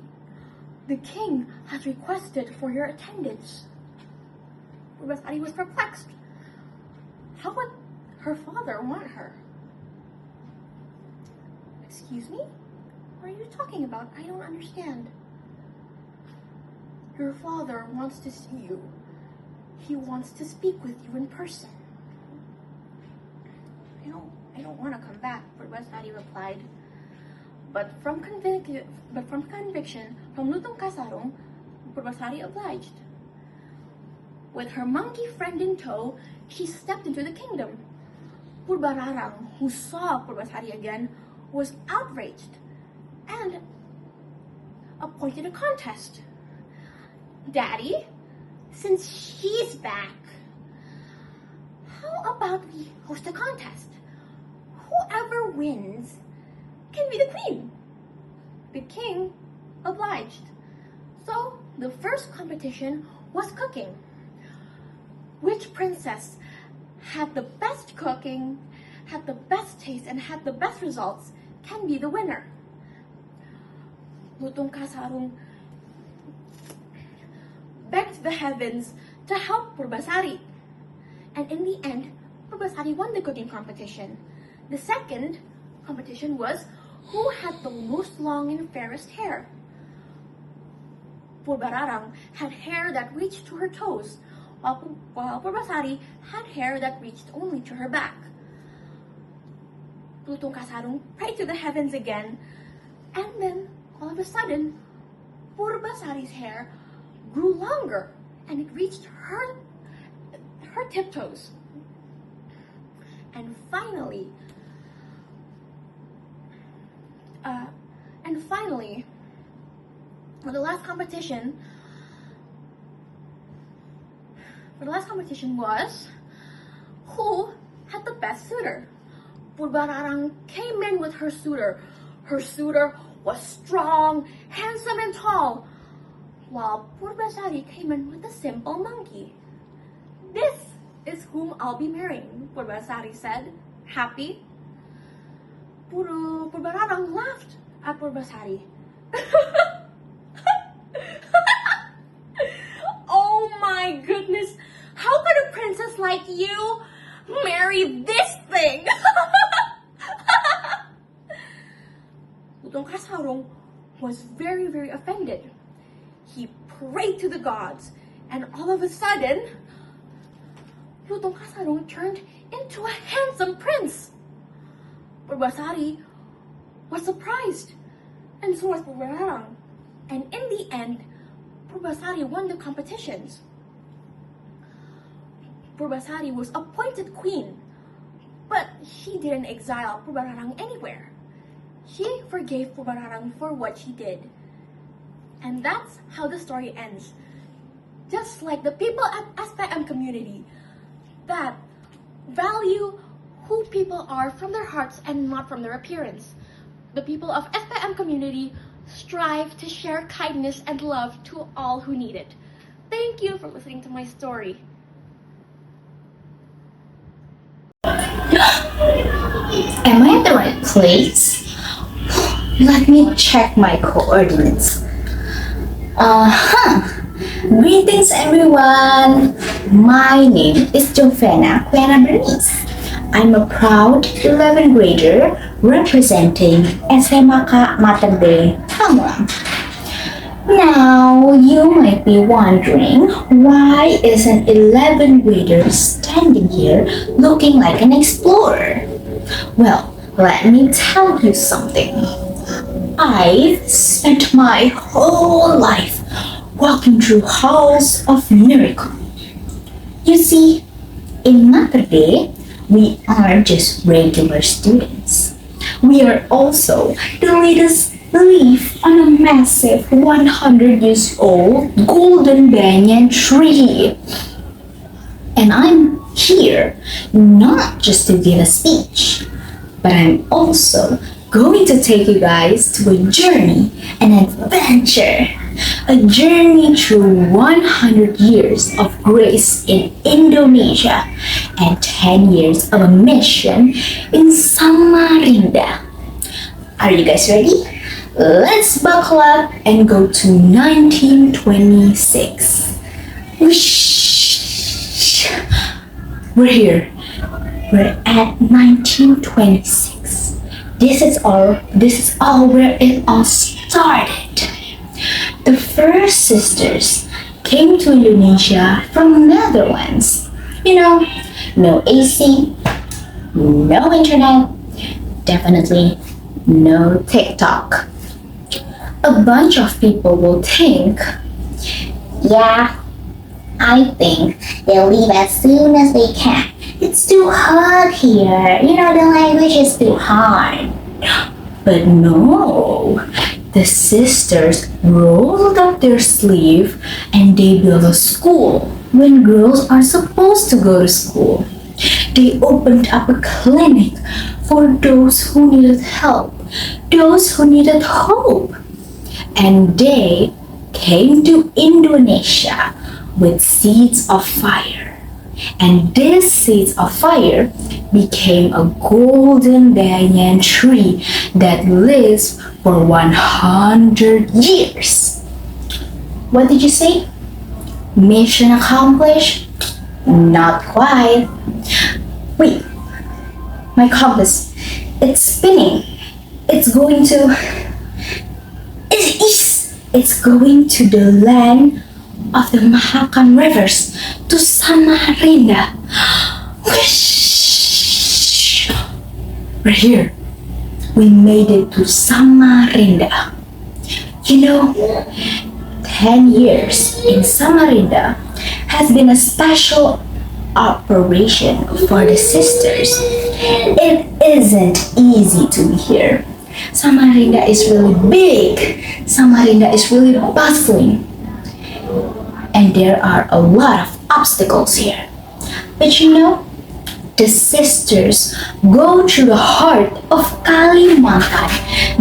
the king has requested for your attendance. Purbasari was perplexed. How would her father want her? Excuse me? What are you talking about? I don't understand. Your father wants to see you. He wants to speak with you in person. I don't want to come back, Purbasari replied. But from conviction from Lutong Kasarong, Purbasari obliged. With her monkey friend in tow, she stepped into the kingdom. Purbararang, who saw Purbasari again, was outraged and appointed a contest. Daddy, since she's back, how about we host a contest? Whoever wins can be the queen. The king obliged. So the first competition was cooking. Which princess had the best cooking, had the best taste, and had the best results can be the winner. Lutong Kasarung begged the heavens to help Purbasari. And in the end, Purbasari won the cooking competition. The second competition was who had the most long and fairest hair. Purbararang had hair that reached to her toes, while Purbasari had hair that reached only to her back. Lutong Kasarung prayed to the heavens again, and then all of a sudden, Purbasari's hair grew longer and it reached her tiptoes. And finally, for the last competition was who had the best suitor. Purbararang came in with her suitor. Her suitor was strong, handsome, and tall, while Purbasari came in with a simple monkey. This is whom I'll be marrying, Purbasari said, happy. Purbararang laughed at Purbasari. Oh my goodness, how could a princess like you marry this thing? Lutong Kasarung was very, very offended. He prayed to the gods, and all of a sudden, Lutong Kasarung turned into a handsome prince. Purbasari was surprised, and so was Purbararang. And in the end, Purbasari won the competitions. Purbasari was appointed queen, but she didn't exile Purbararang anywhere. She forgave Purbararang for what she did. And that's how the story ends. Just like the people at SMP-SMA community that value who people are from their hearts and not from their appearance. The people of SMP-SMA community strive to share kindness and love to all who need it. Thank you for listening to my story. Am I at the right place? Let me check my coordinates. Greetings everyone! My name is Jovena Bernice. I'm a proud 11th grader representing SMA Mater Dei Pamulang. Now, you might be wondering, why is an 11th grader standing here looking like an explorer? Well, let me tell you something. I've spent my whole life walking through halls of miracle. You see, in Mater Dei, we aren't just regular students. We are also the latest leaf on a massive 100 years old golden banyan tree. And I'm here not just to give a speech, but I'm also going to take you guys to a journey, an adventure, a journey through 100 years of grace in Indonesia and 10 years of a mission in Samarinda. Are you guys ready? Let's buckle up and go to 1926. Whoosh! We're here. We're at 1926. This is all where it all started. The first sisters came to Indonesia from Netherlands. You know, no AC, no internet, definitely no TikTok. A bunch of people will think, Yeah, I think they'll leave as soon as they can. It's too hard here. You know, the language is too hard. But no, the sisters rolled up their sleeve and they built a school when girls are supposed to go to school. They opened up a clinic for those who needed help, those who needed hope. And they came to Indonesia with seeds of fire. And these seeds of fire became a golden banyan tree that lives for 100 years. What did you say? Mission accomplished? Not quite. Wait, my compass. It's spinning. It's going to... It's going to the land of the Mahakam rivers, to Samarinda. Whoosh! We're here. We made it to Samarinda. You know, 10 years in Samarinda has been a special operation for the sisters. It isn't easy to be here. Samarinda is really big. Samarinda is really bustling. And there are a lot of obstacles here. But you know, the sisters go through the heart of Kalimantan.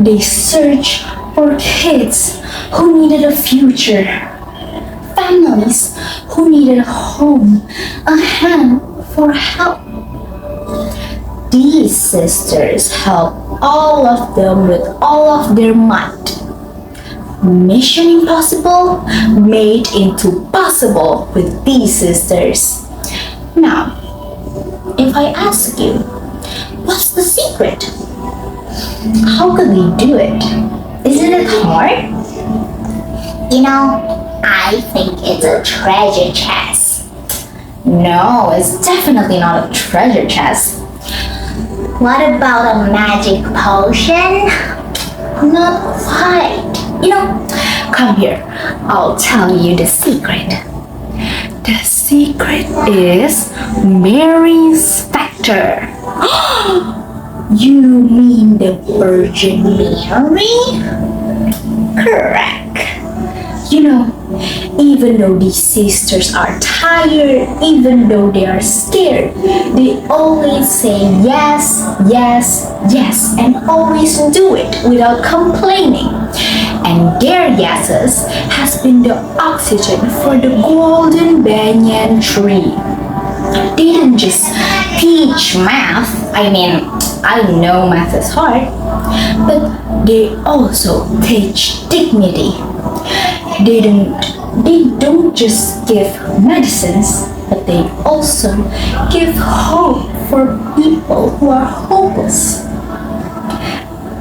They search for kids who needed a future, families who needed a home, a hand for help. These sisters help all of them with all of their might. Mission impossible made into possible with these sisters. Now, if I ask you, what's the secret? How could they do it? Isn't it hard? You know, I think it's a treasure chest. No, it's definitely not a treasure chest. What about a magic potion? Not quite. You know, come here. I'll tell you the secret. The secret is Mary's Spectre. You mean the Virgin Mary? Correct. You know, even though these sisters are tired, even though they are scared, they always say yes, yes, yes, and always do it without complaining. And their yeses has been the oxygen for the golden banyan tree. They didn't just teach math. I know math is hard, but they also teach dignity. They don't just give medicines, but they also give hope for people who are hopeless.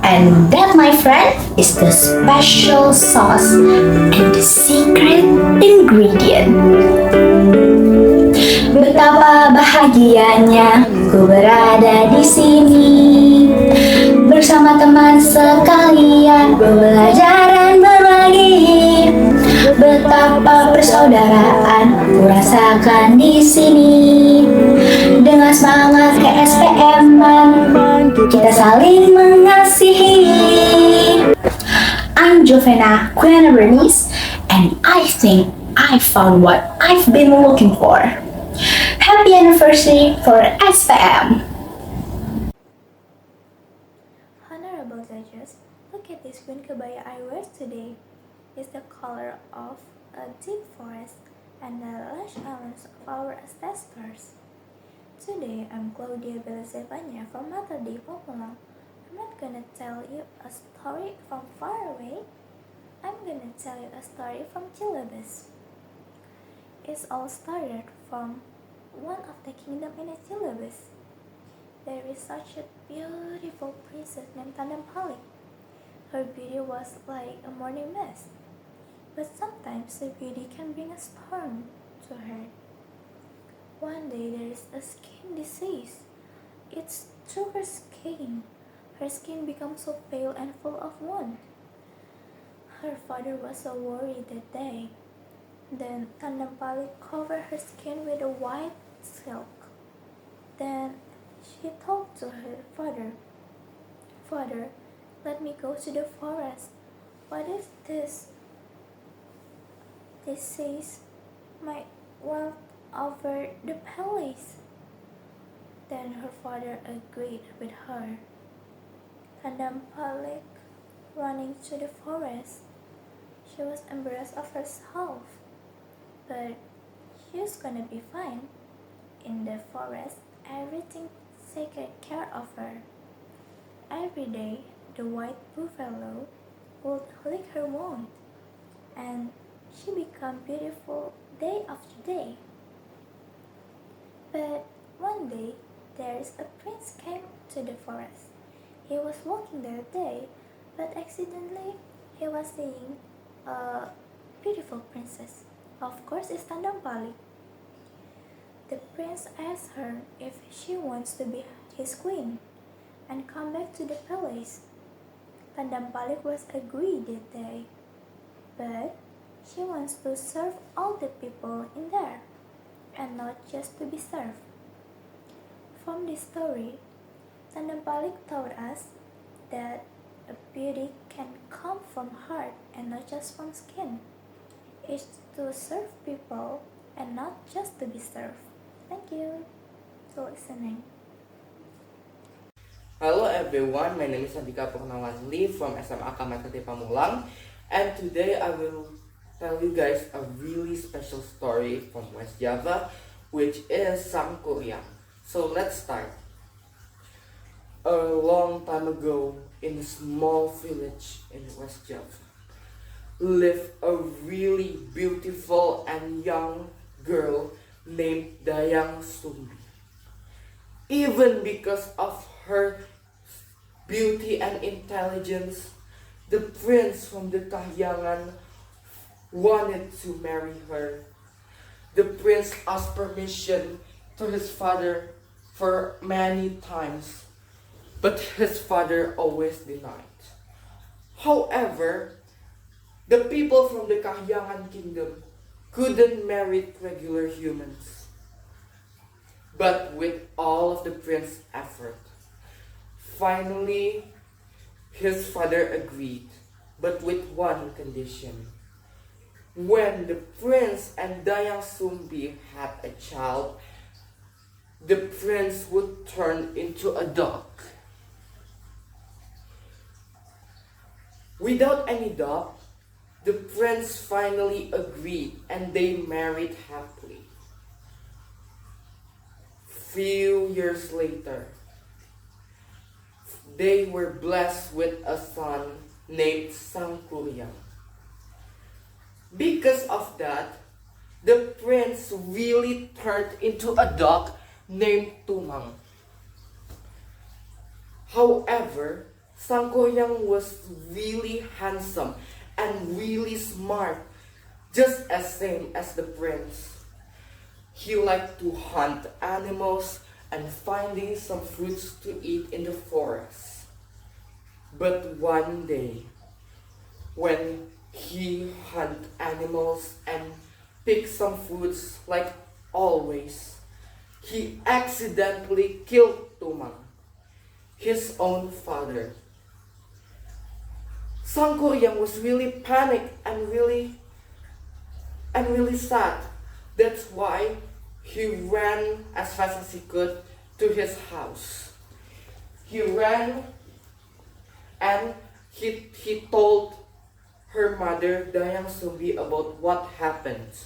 And that, my friend, is the special sauce and the secret ingredient. Betapa bahagianya ku berada di sini bersama teman sekalian, belajar dan berbagi. Betapa persaudaraan ku rasakan di sini. Dengan semangat ke SPM-an, kita saling mengasihi. I'm Jovena Quena Bernice, and I think I found what I've been looking for. Happy anniversary for SPM! Honorable judges, look at this green kebaya I wear today. It's the color of a deep forest and the lush islands of our ancestors. Today, I'm Claudia Belazevania from Mater Dei Pamulang. I'm not gonna tell you a story from far away. I'm gonna tell you a story from Chilebes. It's all started from one of the kingdom in Chilebes. There is such a beautiful princess named Tandampali. Her beauty was like a morning mist, but sometimes the beauty can bring a storm to her. One day there is a skin disease. It's through her skin. Her skin becomes so pale and full of wound. Her father was so worried that day. Then Tandampali covered her skin with a white silk. Then she talked to her father. Father, let me go to the forest. What is this? This says, might walk over the palace. Then her father agreed with her. Tandam running to the forest. She was embarrassed of herself, but she's gonna be fine. In the forest, everything taken care of her. Every day, the white buffalo would lick her wound, and she became beautiful day after day. But one day, there's a prince came to the forest. He was walking that day, but accidentally he was seeing a beautiful princess. Of course, it's Tandang Palik. The prince asked her if she wants to be his queen and come back to the palace. Tandang Palik was agreed that day, but she wants to serve all the people in there and not just to be served. From this story, Tandang Palik taught us that a beauty can come from heart and not just from skin. It's to serve people and not just to be served. Thank you for listening. Hello everyone, my name is Andika Purnawanli from SMA Pamulang, and today I will tell you guys a really special story from West Java, which is Sangkuriang. So let's start. A long time ago, in a small village in West Java, lived a really beautiful and young girl named Dayang Sumbi. Even because of her beauty and intelligence, the prince from the Kahyangan wanted to marry her. The prince asked permission to his father for many times, but his father always denied. However, the people from the Kahyangan kingdom couldn't marry regular humans. But with all of the prince's effort, finally, his father agreed, but with one condition. When the prince and Dayang Sumbi had a child, the prince would turn into a dog. Without any doubt, the prince finally agreed and they married happily. Few years later, they were blessed with a son named Sangkuriang. Because of that, the prince really turned into a dog named Tumang. However, Sangkuriang was really handsome and really smart, just as same as the prince. He liked to hunt animals and finding some fruits to eat in the forest. But one day, when he hunt animals and pick some fruits like always, he accidentally killed Tumang, his own father. Sangkuriang was really panicked and really sad. That's why he ran as fast as he could to his house. He ran and he told her mother, Dayang Sumbi, about what happened.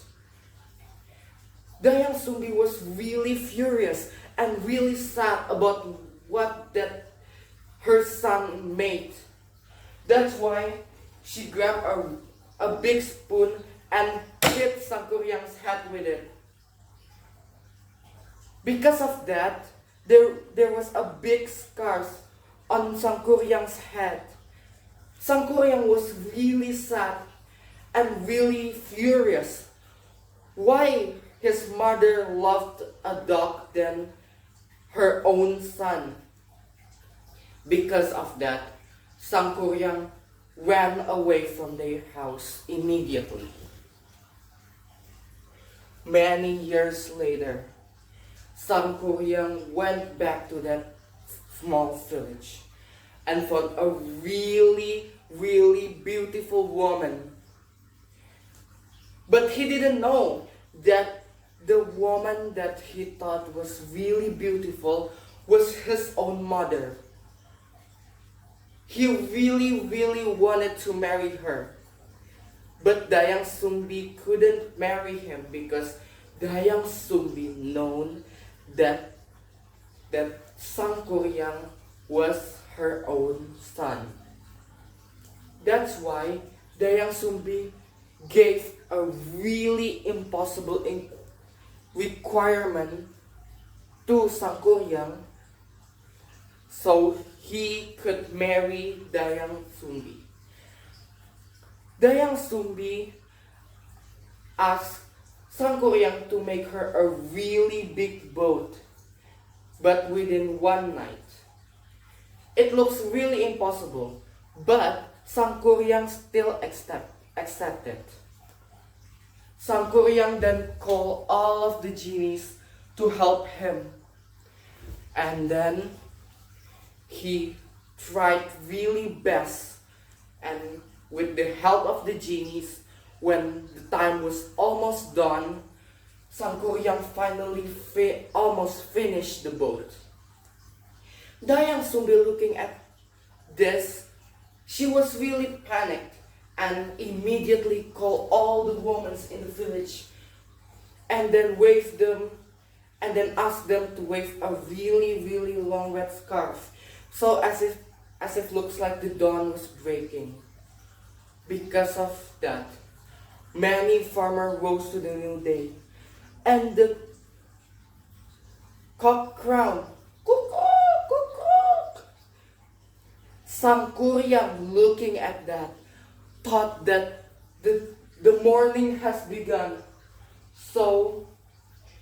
Dayang Sumbi was really furious and really sad about what that her son made. That's why she grabbed a big spoon and hit Sangkuriang's head with it. Because of that, there was a big scar on Sangkuriang's head. Sangkuriang was really sad and really furious. Why his mother loved a dog than her own son? Because of that, Sangkuriang ran away from their house immediately. Many years later, Sangkuriang went back to that small village and found a really, really beautiful woman. But he didn't know that the woman that he thought was really beautiful was his own mother. He really, really wanted to marry her. But Dayang Sumbi couldn't marry him because Dayang Sumbi known that Sangkuryang was her own son. That's why Dayang Sumbi gave a really impossible requirement to Sangkuryang so he could marry Dayang Sumbi. Dayang Sumbi asked Sangkuryang to make her a really big boat, but within one night. It looks really impossible, but Sangkuryang still accepted. Sangkuryang then called all of the genies to help him, and then he tried really best, and with the help of the genies, when the time was almost done, Sangkuryang finally almost finished the boat. Dayang Sumbi looking at this, she was really panicked and immediately called all the women in the village and then waved them and then asked them to wave a really, really long red scarf. So as if looks like the dawn was breaking. Because of that, many farmers rose to the new day, and the cock crowed, "Cuckoo, cuckoo." Sangkuryang, looking at that, thought that the morning has begun, so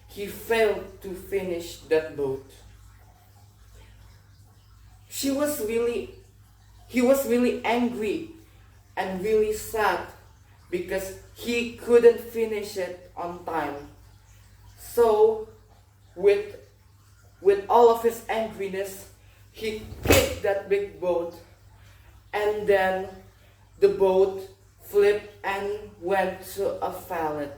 he failed to finish that boat. He was really angry and really sad because he couldn't finish it on time. So with all of his angriness, he kicked that big boat, and then the boat flipped and went to a valley.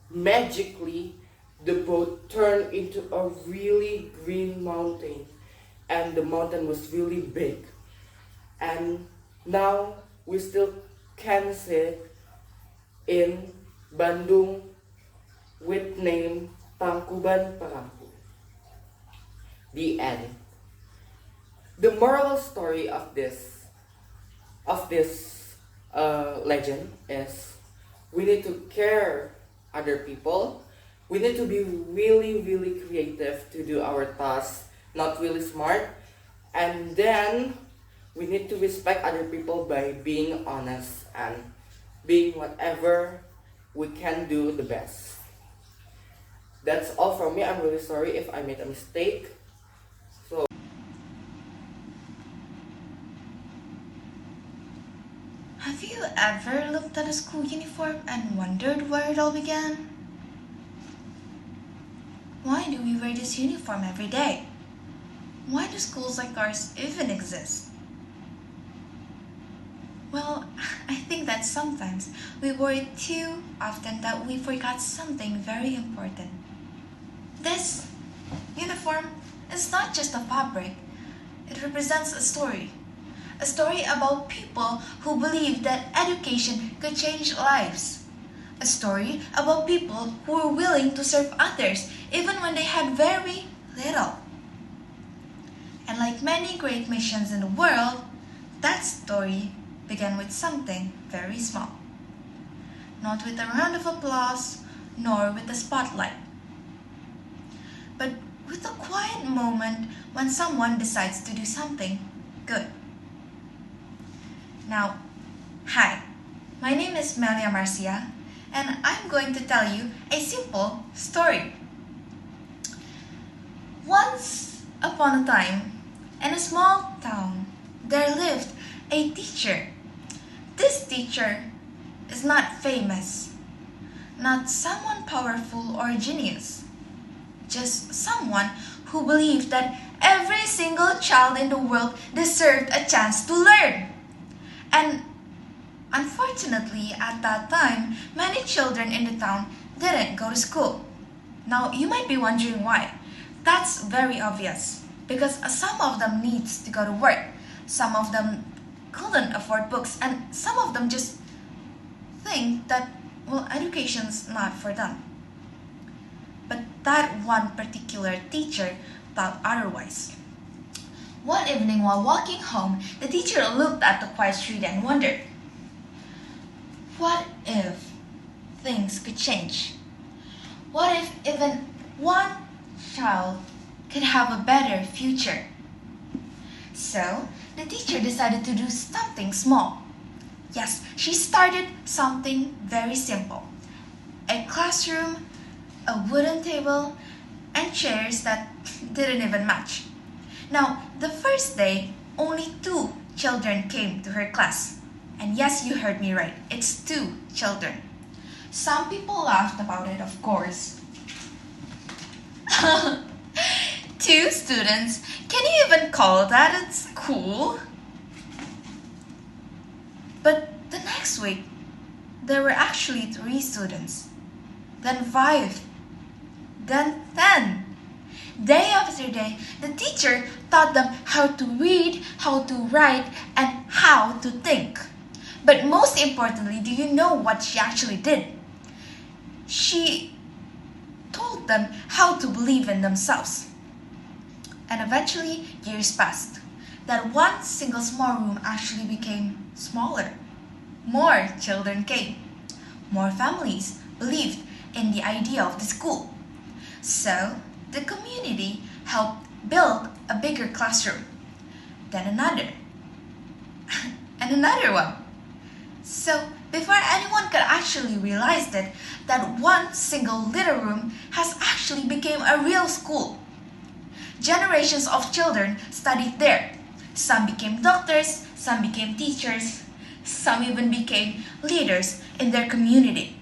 Magically, the boat turned into a really green mountain, and the mountain was really big. And now we still can see it in Bandung with name Tangkuban Perawan. The end. The moral story of this legend is we need to care other people. We need to be really, really creative to do our tasks, not really smart. And then we need to respect other people by being honest and being whatever we can do the best. That's all from me. I'm really sorry if I made a mistake. Have you ever looked at a school uniform and wondered where it all began? Why do we wear this uniform every day? Why do schools like ours even exist? Well, I think that sometimes we worry too often that we forgot something very important. This uniform is not just a fabric. It represents a story. A story about people who believed that education could change lives. A story about people who were willing to serve others even when they had very little. And like many great missions in the world, that story began with something very small. Not with a round of applause, nor with a spotlight, but with a quiet moment when someone decides to do something good. Now, hi, my name is Melia Marcia, and I'm going to tell you a simple story. Once upon a time, in a small town, there lived a teacher. This teacher is not famous, not someone powerful or genius, just someone who believed that every single child in the world deserved a chance to learn. And unfortunately, at that time, many children in the town didn't go to school. Now, you might be wondering why. That's very obvious. Because some of them needs to go to work. Some of them couldn't afford books. And some of them just think that, well, education's not for them. But that one particular teacher thought otherwise. One evening while walking home, the teacher looked at the quiet street and wondered, what if things could change? What if even one child could have a better future? So, the teacher decided to do something small. Yes, she started something very simple. A classroom, a wooden table, and chairs that didn't even match. Now, the first day, only 2 children came to her class. And yes, you heard me right, it's 2 children. Some people laughed about it, of course. 2 students? Can you even call that at school? But the next week, there were actually 3 students. Then 5. Then 10. Day after day, the teacher taught them how to read, how to write, and how to think. But most importantly, do you know what she actually did? She told them how to believe in themselves. And eventually, years passed. That one single small room actually became smaller. More children came. More families believed in the idea of the school. So, the community helped build a bigger classroom. Then another. And another one. So, before anyone could actually realize it, that one single little room has actually become a real school. Generations of children studied there. Some became doctors, some became teachers, some even became leaders in their community.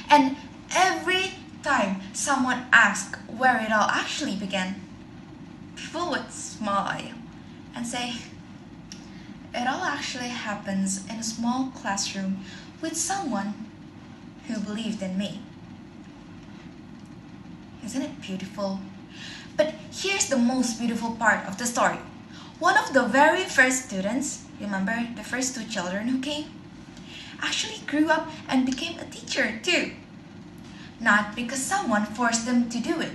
And every time someone asked where it all actually began, people would smile and say, it all actually happens in a small classroom with someone who believed in me. Isn't it beautiful? But here's the most beautiful part of the story. One of the very first students, remember the first 2 children who came, actually grew up and became a teacher too. Not because someone forced them to do it,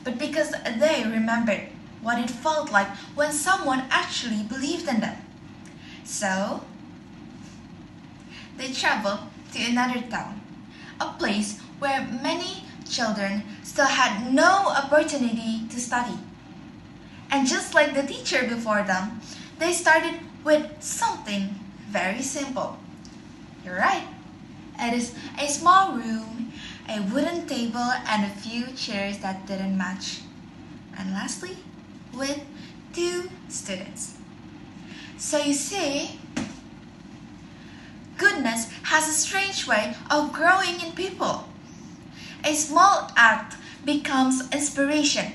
but because they remembered what it felt like when someone actually believed in them. So, they traveled to another town, a place where many children still had no opportunity to study. And just like the teacher before them, they started with something very simple. You're right. It is a small room, a wooden table, and a few chairs that didn't match. And lastly, with 2 students. So you see, goodness has a strange way of growing in people. A small act becomes inspiration,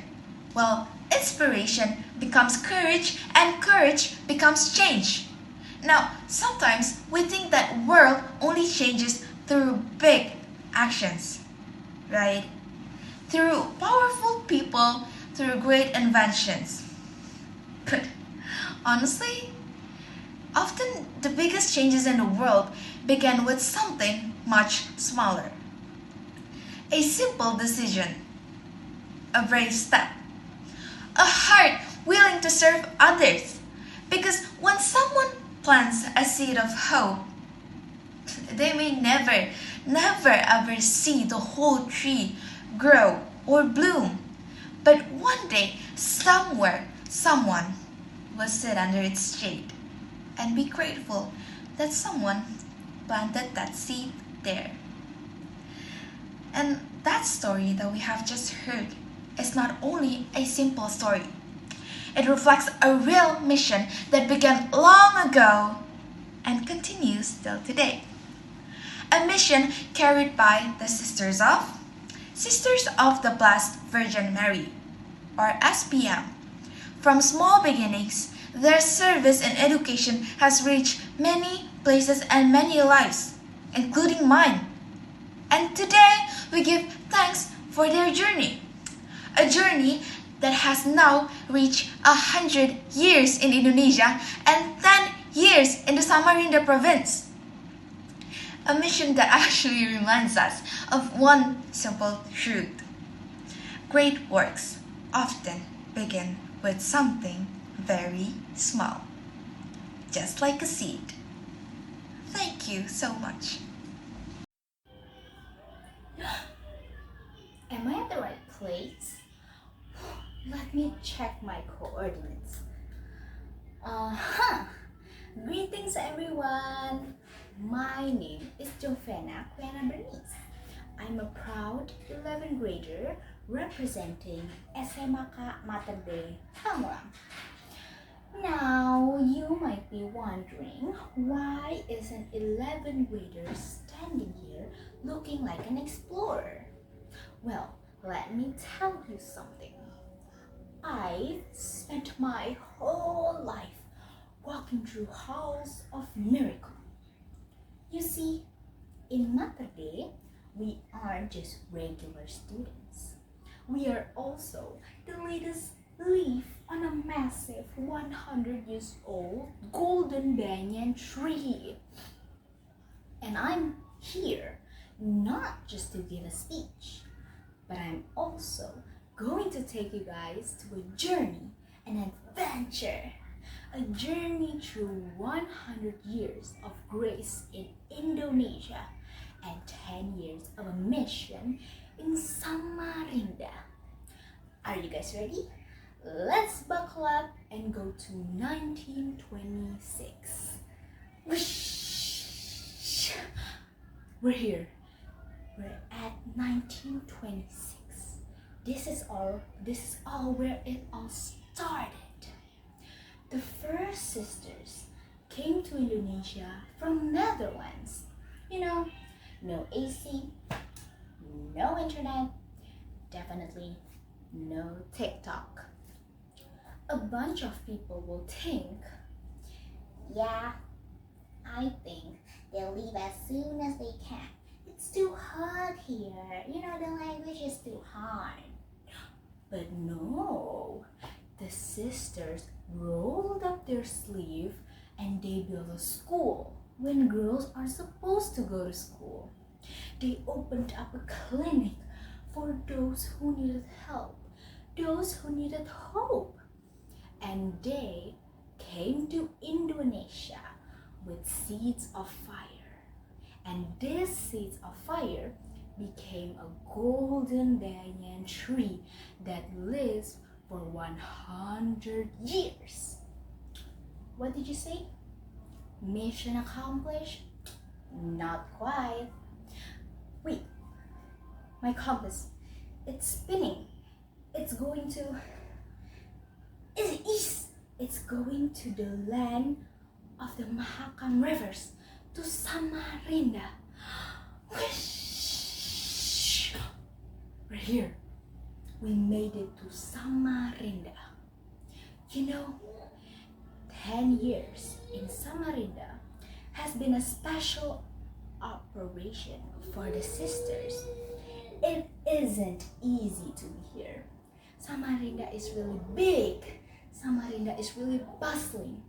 while inspiration becomes courage, and courage becomes change. Now, sometimes we think that world only changes through big actions, right? Through powerful people, through great inventions. But honestly, often the biggest changes in the world begin with something much smaller. A simple decision, a brave step, a heart willing to serve others. Because when someone plants a seed of hope, they may never ever see the whole tree grow or bloom. But one day, somewhere, someone will sit under its shade and be grateful that someone planted that seed there. And that story that we have just heard is not only a simple story. It reflects a real mission that began long ago and continues till today. A mission carried by the Sisters of the Blessed Virgin Mary, or SPM, From small beginnings, their service and education has reached many places and many lives, including mine. And today, we give thanks for their journey. A journey that has now reached 100 years in Indonesia and 10 years in the Samarinda province. A mission that actually reminds us of one simple truth. Great works often begin with something very small, just like a seed. Thank you so much. Am I at the right place? Let me check my coordinates. Greetings everyone. My name is Jovena Bernice. I'm a proud 11th grader representing SMA Mater Dei Pamulang. Now, you might be wondering, why is an 11th grader standing here looking like an explorer? Well, let me tell you something. I've spent my whole life walking through halls of miracle. You see, in Mater Dei, we aren't just regular students. We are also the latest leaf on a massive 100 years old golden banyan tree. And I'm here not just to give a speech, but I'm also going to take you guys to a journey, an adventure, a journey through 100 years of grace in Indonesia and 10 years of a mission in Samarinda. Are you guys ready? Let's buckle up and go to 1926. Whoosh! We're here. We're at 1926. This is all where it all started. The first sisters came to Indonesia from Netherlands. You know, no AC, no internet, definitely no TikTok. A bunch of people will think, Yeah, I think they'll leave as soon as they can. It's too hard here. You know, the language is too hard. but no. The sisters rolled up their sleeve and they built a school when girls are supposed to go to school. They opened up a clinic for those who needed help, those who needed hope. And they came to Indonesia with seeds of fire. And these seeds of fire became a golden banyan tree that lives for 100 years. What did you say? Mission accomplished? Not quite. Wait, my compass, it's spinning. It's going to east. It's going to the land of the Mahakam rivers, to Samarinda. Whoosh! We're here. We made it to Samarinda. You know, 10 years in Samarinda has been a special operation for the sisters. It isn't easy to be here. Samarinda is really big. Samarinda is really bustling.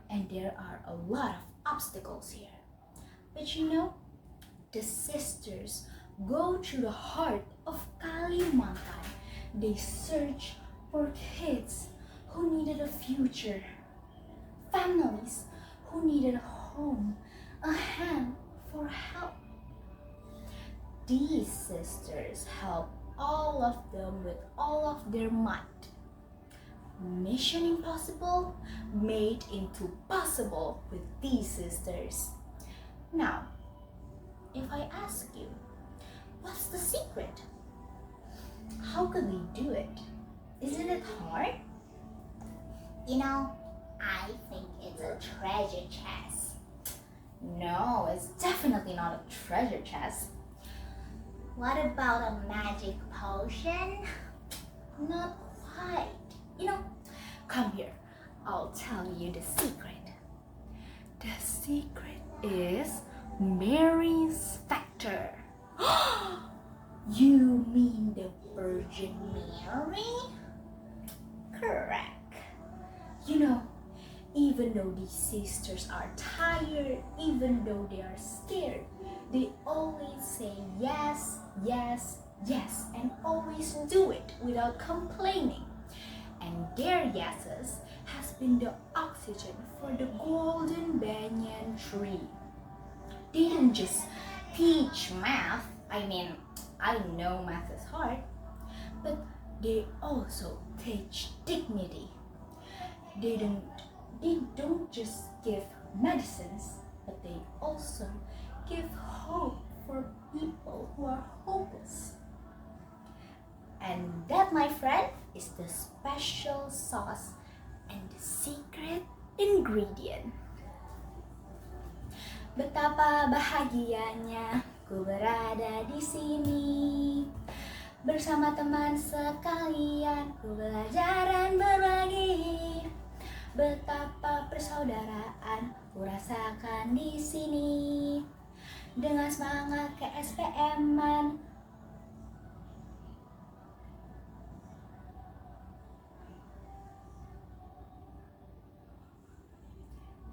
And there are a lot of obstacles here. But you know, the sisters go through the heart of Kalimantan. They search for kids who needed a future, families who needed a home, a hand for help. These sisters help all of them with all of their might. Mission impossible made into possible with these sisters. Now, if I ask you, what's the secret? How could they do it? Isn't it hard? You know, I think it's a treasure chest. No, it's definitely not a treasure chest. What about a magic potion? Not quite. You know, come here. I'll tell you the secret. The secret is Mary's factor. You mean the Virgin Mary? Correct. You know, even though these sisters are tired, even though they are scared, they always say yes, yes, yes, and always do it without complaining. And their yeses has been the oxygen for the golden banyan tree. They didn't just teach math, I know math is hard, but they also teach dignity. They don't just give medicines, but they also give hope for people who are hopeless. And that, my friend, is the special sauce and the secret ingredient. Betapa bahagianya ku berada di sini. Bersama teman sekalian ku belajar dan berbagi. Betapa persaudaraan ku rasakan di sini. Dengan semangat ke SPM-an.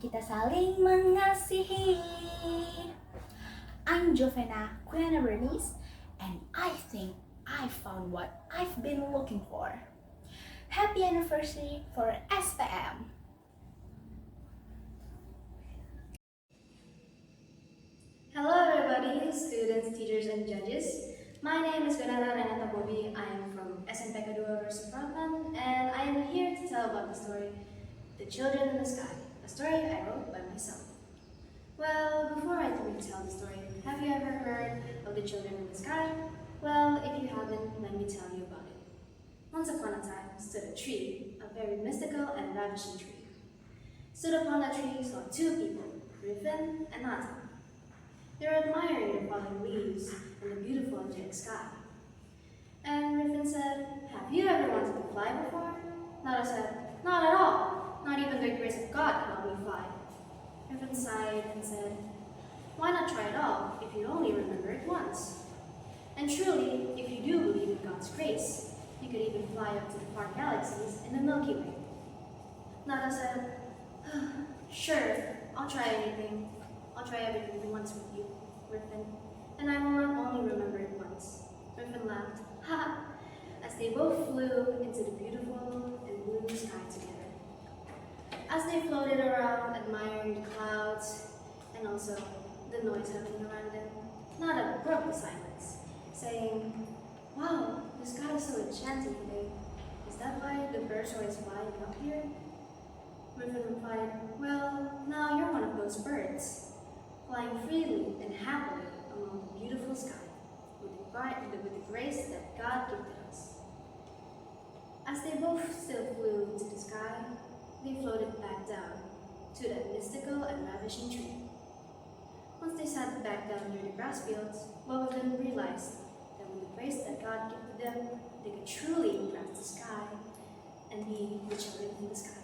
Kita saling mengasihi. I'm Jovena Quiana Bernice, and I think I found what I've been looking for. Happy anniversary for SPM! Hello everybody, students, teachers, and judges. My name is Gunala Renata Bobi. I am from SMP-SMA versus Perawan, and I am here to tell about the story, The Children in the Sky, a story I wrote by myself. Well, before I retell the story, have you ever heard of the children in the sky? Well, if you haven't, let me tell you about it. Once upon a time stood a tree, a very mystical and ravishing tree. Stood upon that tree saw two people, Griffin and Nata. They were admiring the falling leaves and the beautiful angelic sky. And Griffin said, "Have you ever wanted to fly before?" Nata said, "Not at all. Not even the grace of God can help me fly." Griffin sighed and said, "Why not try it all if you only remember it once? And truly, if you do believe in God's grace, you could even fly up to the far galaxies in the Milky Way." Nata said, "Sure, I'll try anything. I'll try everything once with you, Griffin, and I will not only remember it once." Griffin laughed, "Ha!" as they both flew into the beautiful and blue sky together. As they floated around, admiring the clouds and also the noise happening around them, Nada broke the silence, saying, "Wow, the sky is so enchanting today. Is that why the birds are always flying up here?" Griffin replied, "Well, now you're one of those birds, flying freely and happily along the beautiful sky with the grace that God gifted us." As they both still flew into the sky, they floated back down to that mystical and ravishing tree. Once they sat back down near the grass fields, both of them realized that with the grace that God gifted them, they could truly grasp the sky and be the children in the sky.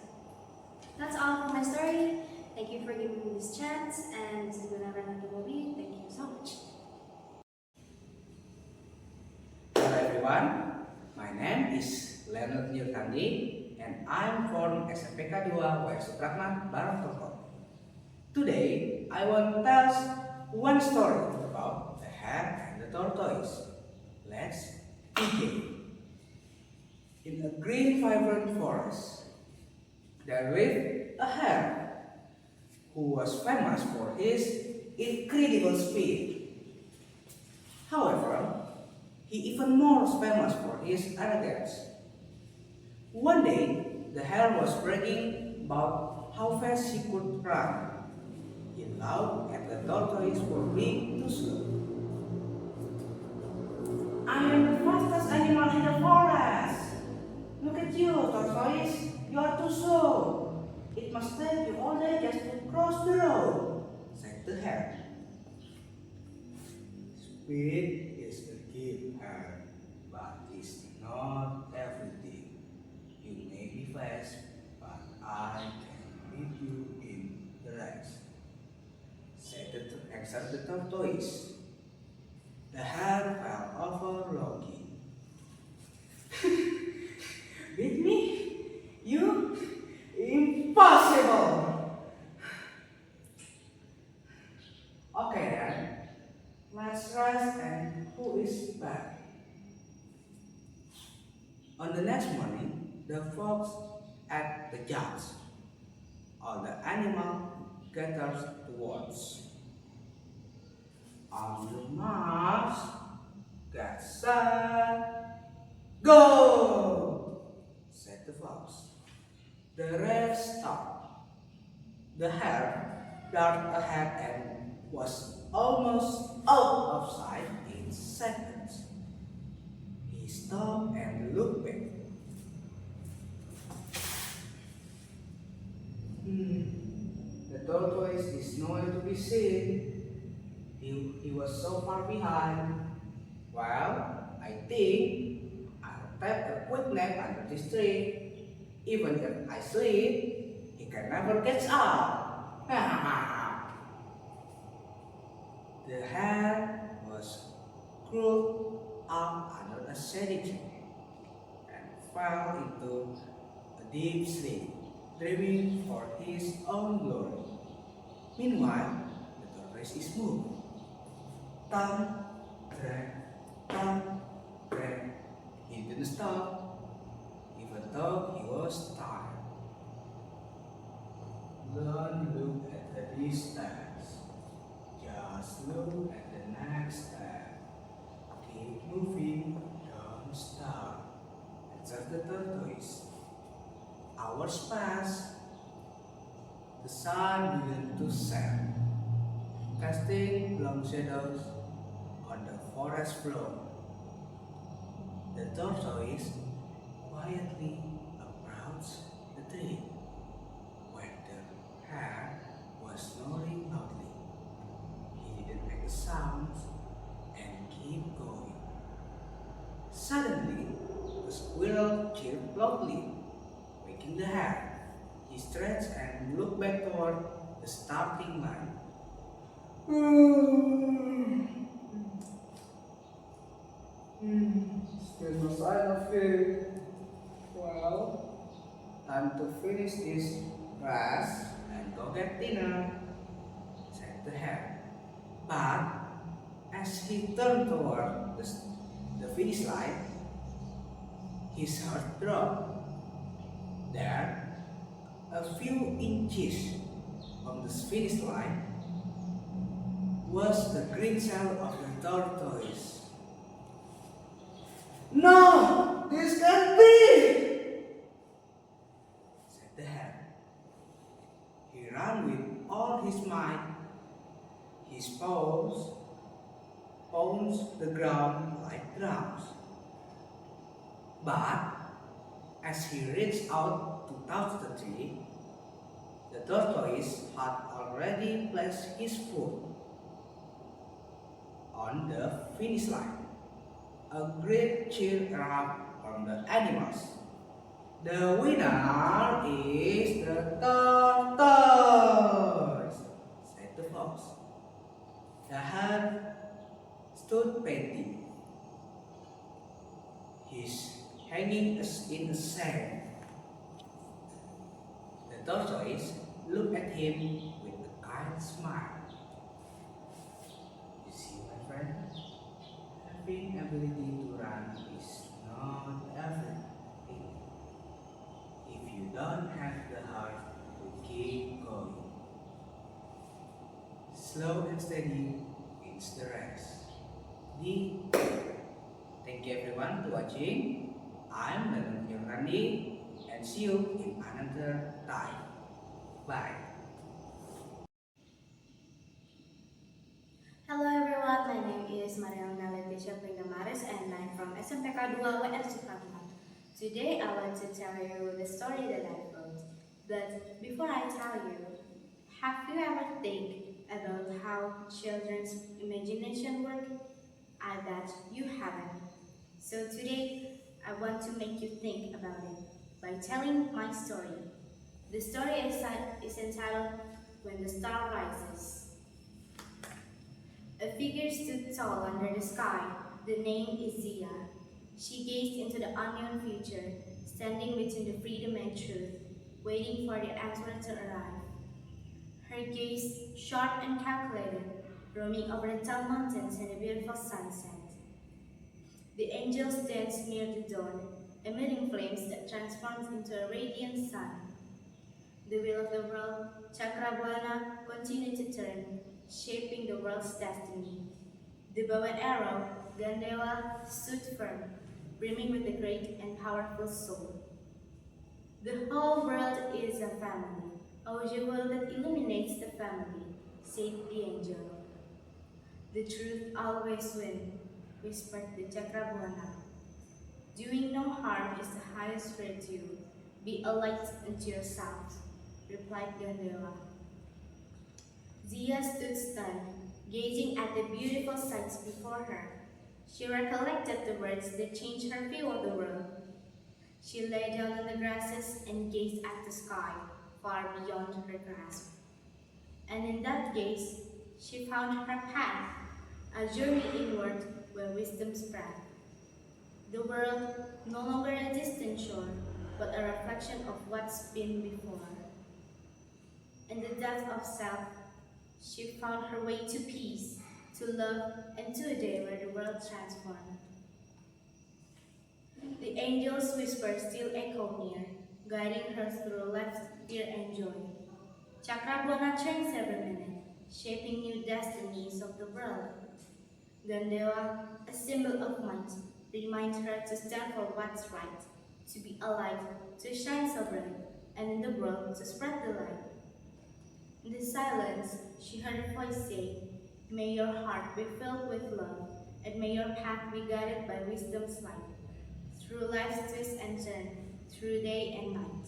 That's all for my story. Thank you for giving me this chance, and this is Gunala Renata Bobi. Thank you so much. Hello everyone, my name is Leonard Nilkandi and I'm from SMP-2 Supratman Barangkokok. Today, I want to tell one story about the hare and the tortoise. Let's begin. In a green vibrant forest, there lived a hare who was famous for his incredible speed. However, he even more famous for his arrogance. One day, the hare was bragging about how fast he could run. He laughed at the tortoise for being too slow. "I am the fastest animal in the forest. Look at you, tortoise. You are too slow. It must take you all day just to cross the road," said the hare. "Speed is a gift, hare, but it's not everything. You make tortoise. The hare fell over Loki. With me? You? Impossible! Okay then, let's rest and who is back? On the next morning, the fox ate the judge. All the animals gathered to watch. On the march, get set, go! Said the fox. The rest stopped. The hare darted ahead and was almost out of sight in seconds. He stopped and looked back. The tortoise is nowhere to be seen. He was so far behind. Well, I think I'll take a quick nap under this tree. Even if I sleep, he can never catch up. The hare was curled up under a shady tree and fell into a deep sleep, dreaming for his own glory. Meanwhile, the tortoise is moved. Tongue, drag, tongue, drag. He didn't stop, even though he was tired. Don't look at the distance. Just look at the next step. Keep moving, don't stop. Answered the tortoise. Hours passed. The sun began to set, casting long shadows on the forest floor. The tortoise quietly approached the tree, where the hare was snoring loudly. He didn't make a sound and keep going. Suddenly, a squirrel chirped loudly, waking the hare. He stretched and looked back toward the starting line. Still no sign of food. Well, time to finish this grass and go get dinner, said the hare. But as he turned toward the finish line, his heart dropped. There, a few inches from the finish line, was the green shell of the tortoise. No, this can't be, said the hare. He ran with all his might. His paws pounced the ground like drums. But as he reached out to touch the tree, the tortoise had already placed his foot on the finish line. A great cheer erupted from the animals. The winner is the tortoise, said the fox. The hare stood panting, his hanging in the sand. The tortoise looked at him with a kind smile. You see, my friend, having ability to run is not everything. If you don't have the heart to keep going, slow and steady wins the race. Thank you everyone for watching. I'm Leonard Randy and see you in another time. Bye. Hello everyone, my name is Mariana Leticia Pringamaris and I'm from SMP-SMA Sekolah. Today I want to tell you the story that I wrote. But before I tell you, have you ever think about how children's imagination work? I bet you haven't. So today I want to make you think about it by telling my story. The story is entitled When the Star Rises. A figure stood tall under the sky. The name is Zia. She gazed into the unknown future, standing between the freedom and truth, waiting for the answer to arrive. Her gaze, sharp and calculated, roaming over the tall mountains and the beautiful sunset. The angels danced near the dawn, emitting flames that transformed into a radiant sun. The wheel of the world, Chakrabuana, continued to turn, shaping the world's destiny. The bow and arrow, Gandewa, stood firm, brimming with a great and powerful soul. The whole world is a family, a jewel that illuminates the family, said the angel. The truth always wins, whispered the Chakrabuana. Doing no harm is the highest virtue. Be a light unto yourself, replied Gandewa. Zia stood stunned, gazing at the beautiful sights before her. She recollected the words that changed her view of the world. She lay down on the grasses and gazed at the sky, far beyond her grasp. And in that gaze, she found her path, a journey inward where wisdom spread. The world, no longer a distant shore, but a reflection of what's been before. In the depth of self, she found her way to peace, to love, and to a day where the world transformed. The angel's whisper still echoed near, guiding her through life, fear, and joy. Chakrabuana turns every minute, shaping new destinies of the world. Gandewa, a symbol of might, reminds her to stand for what's right, to be a light, to shine so bright, and in the world to spread the light. In the silence, she heard a voice say, "May your heart be filled with love, and may your path be guided by wisdom's light, through life's twists and turns, through day and night."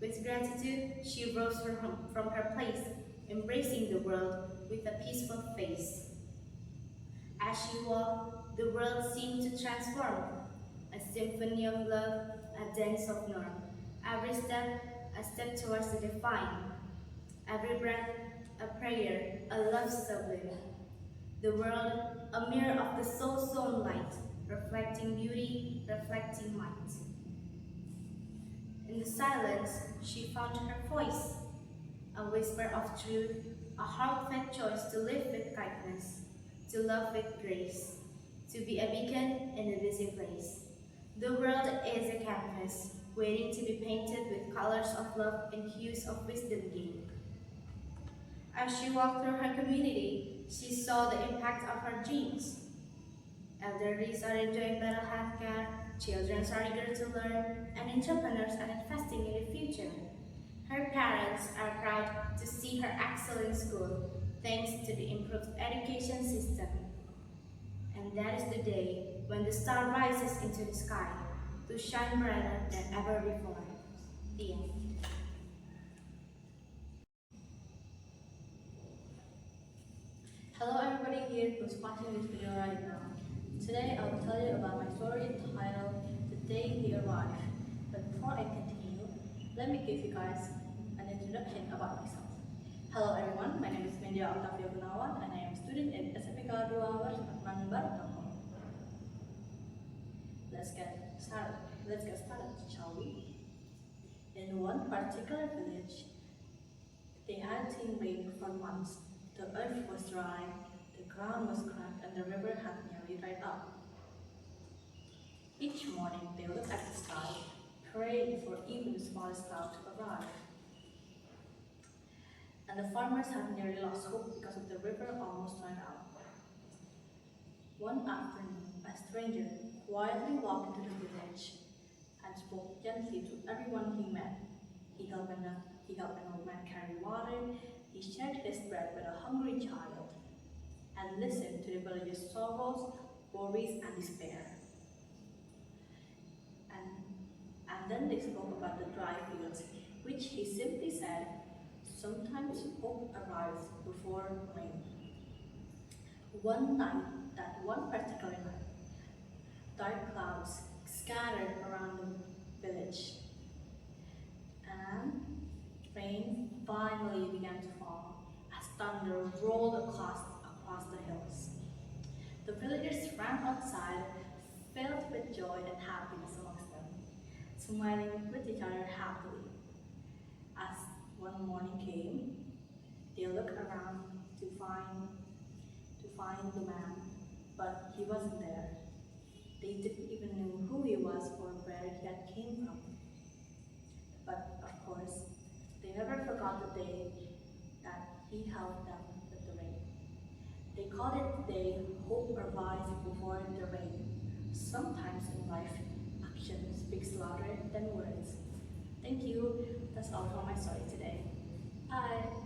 With gratitude, she rose from her place, embracing the world with a peaceful face. As she walked, the world seemed to transform, a symphony of love, a dance of norm. Every step, a step towards the divine. Every breath, a prayer, a love sublime. The world, a mirror of the soul's own light, reflecting beauty, reflecting might. In the silence, she found her voice, a whisper of truth, a heartfelt choice to live with kindness, to love with grace, to be a beacon in a busy place. The world is a canvas, waiting to be painted with colors of love and hues of wisdom gained. As she walked through her community, she saw the impact of her dreams. Elderlies are enjoying better healthcare, children are eager to learn, and entrepreneurs are investing in the future. Her parents are proud to see her excel in school, thanks to the improved education system. And that is the day when the star rises into the sky to shine brighter than ever before. The end. Hello everybody here who's watching this video right now. Today I will tell you about my story titled The Day He Arrived. But before I continue, let me give you guys an introduction about myself. Hello everyone, my name is Mendia Octavia Gunawan and I am a student in SMP-SMA 2 Perawan, Tahun. Let's get started, shall we? In one particular village, they hadn't seen rain for months. The earth was dry, the ground was cracked, and the river had nearly dried up. Each morning, they looked at the sky, praying for even the smallest cloud to arrive. And the farmers had nearly lost hope because of the river almost dried out. One afternoon, a stranger quietly walked into the village and spoke gently to everyone he met. He helped an old man carry water, he shared his bread with a hungry child, and listened to the village's sorrows, worries, and despair. And then they spoke about the dry fields, which he simply said, sometimes hope arrives before rain. One particular night, dark clouds scattered around the village, and rain finally began to fall as thunder rolled across The villagers ran outside, filled with joy and happiness amongst them, smiling with each other happily. As one morning came, they looked around to find the man, but he wasn't there. They didn't even know who he was or where he had came from. But of course, they never forgot the day that he helped them with the rain. They called it the day hope arrives before the rain. Sometimes in life, action speaks louder than words. Thank you. That's all for my story today. Bye.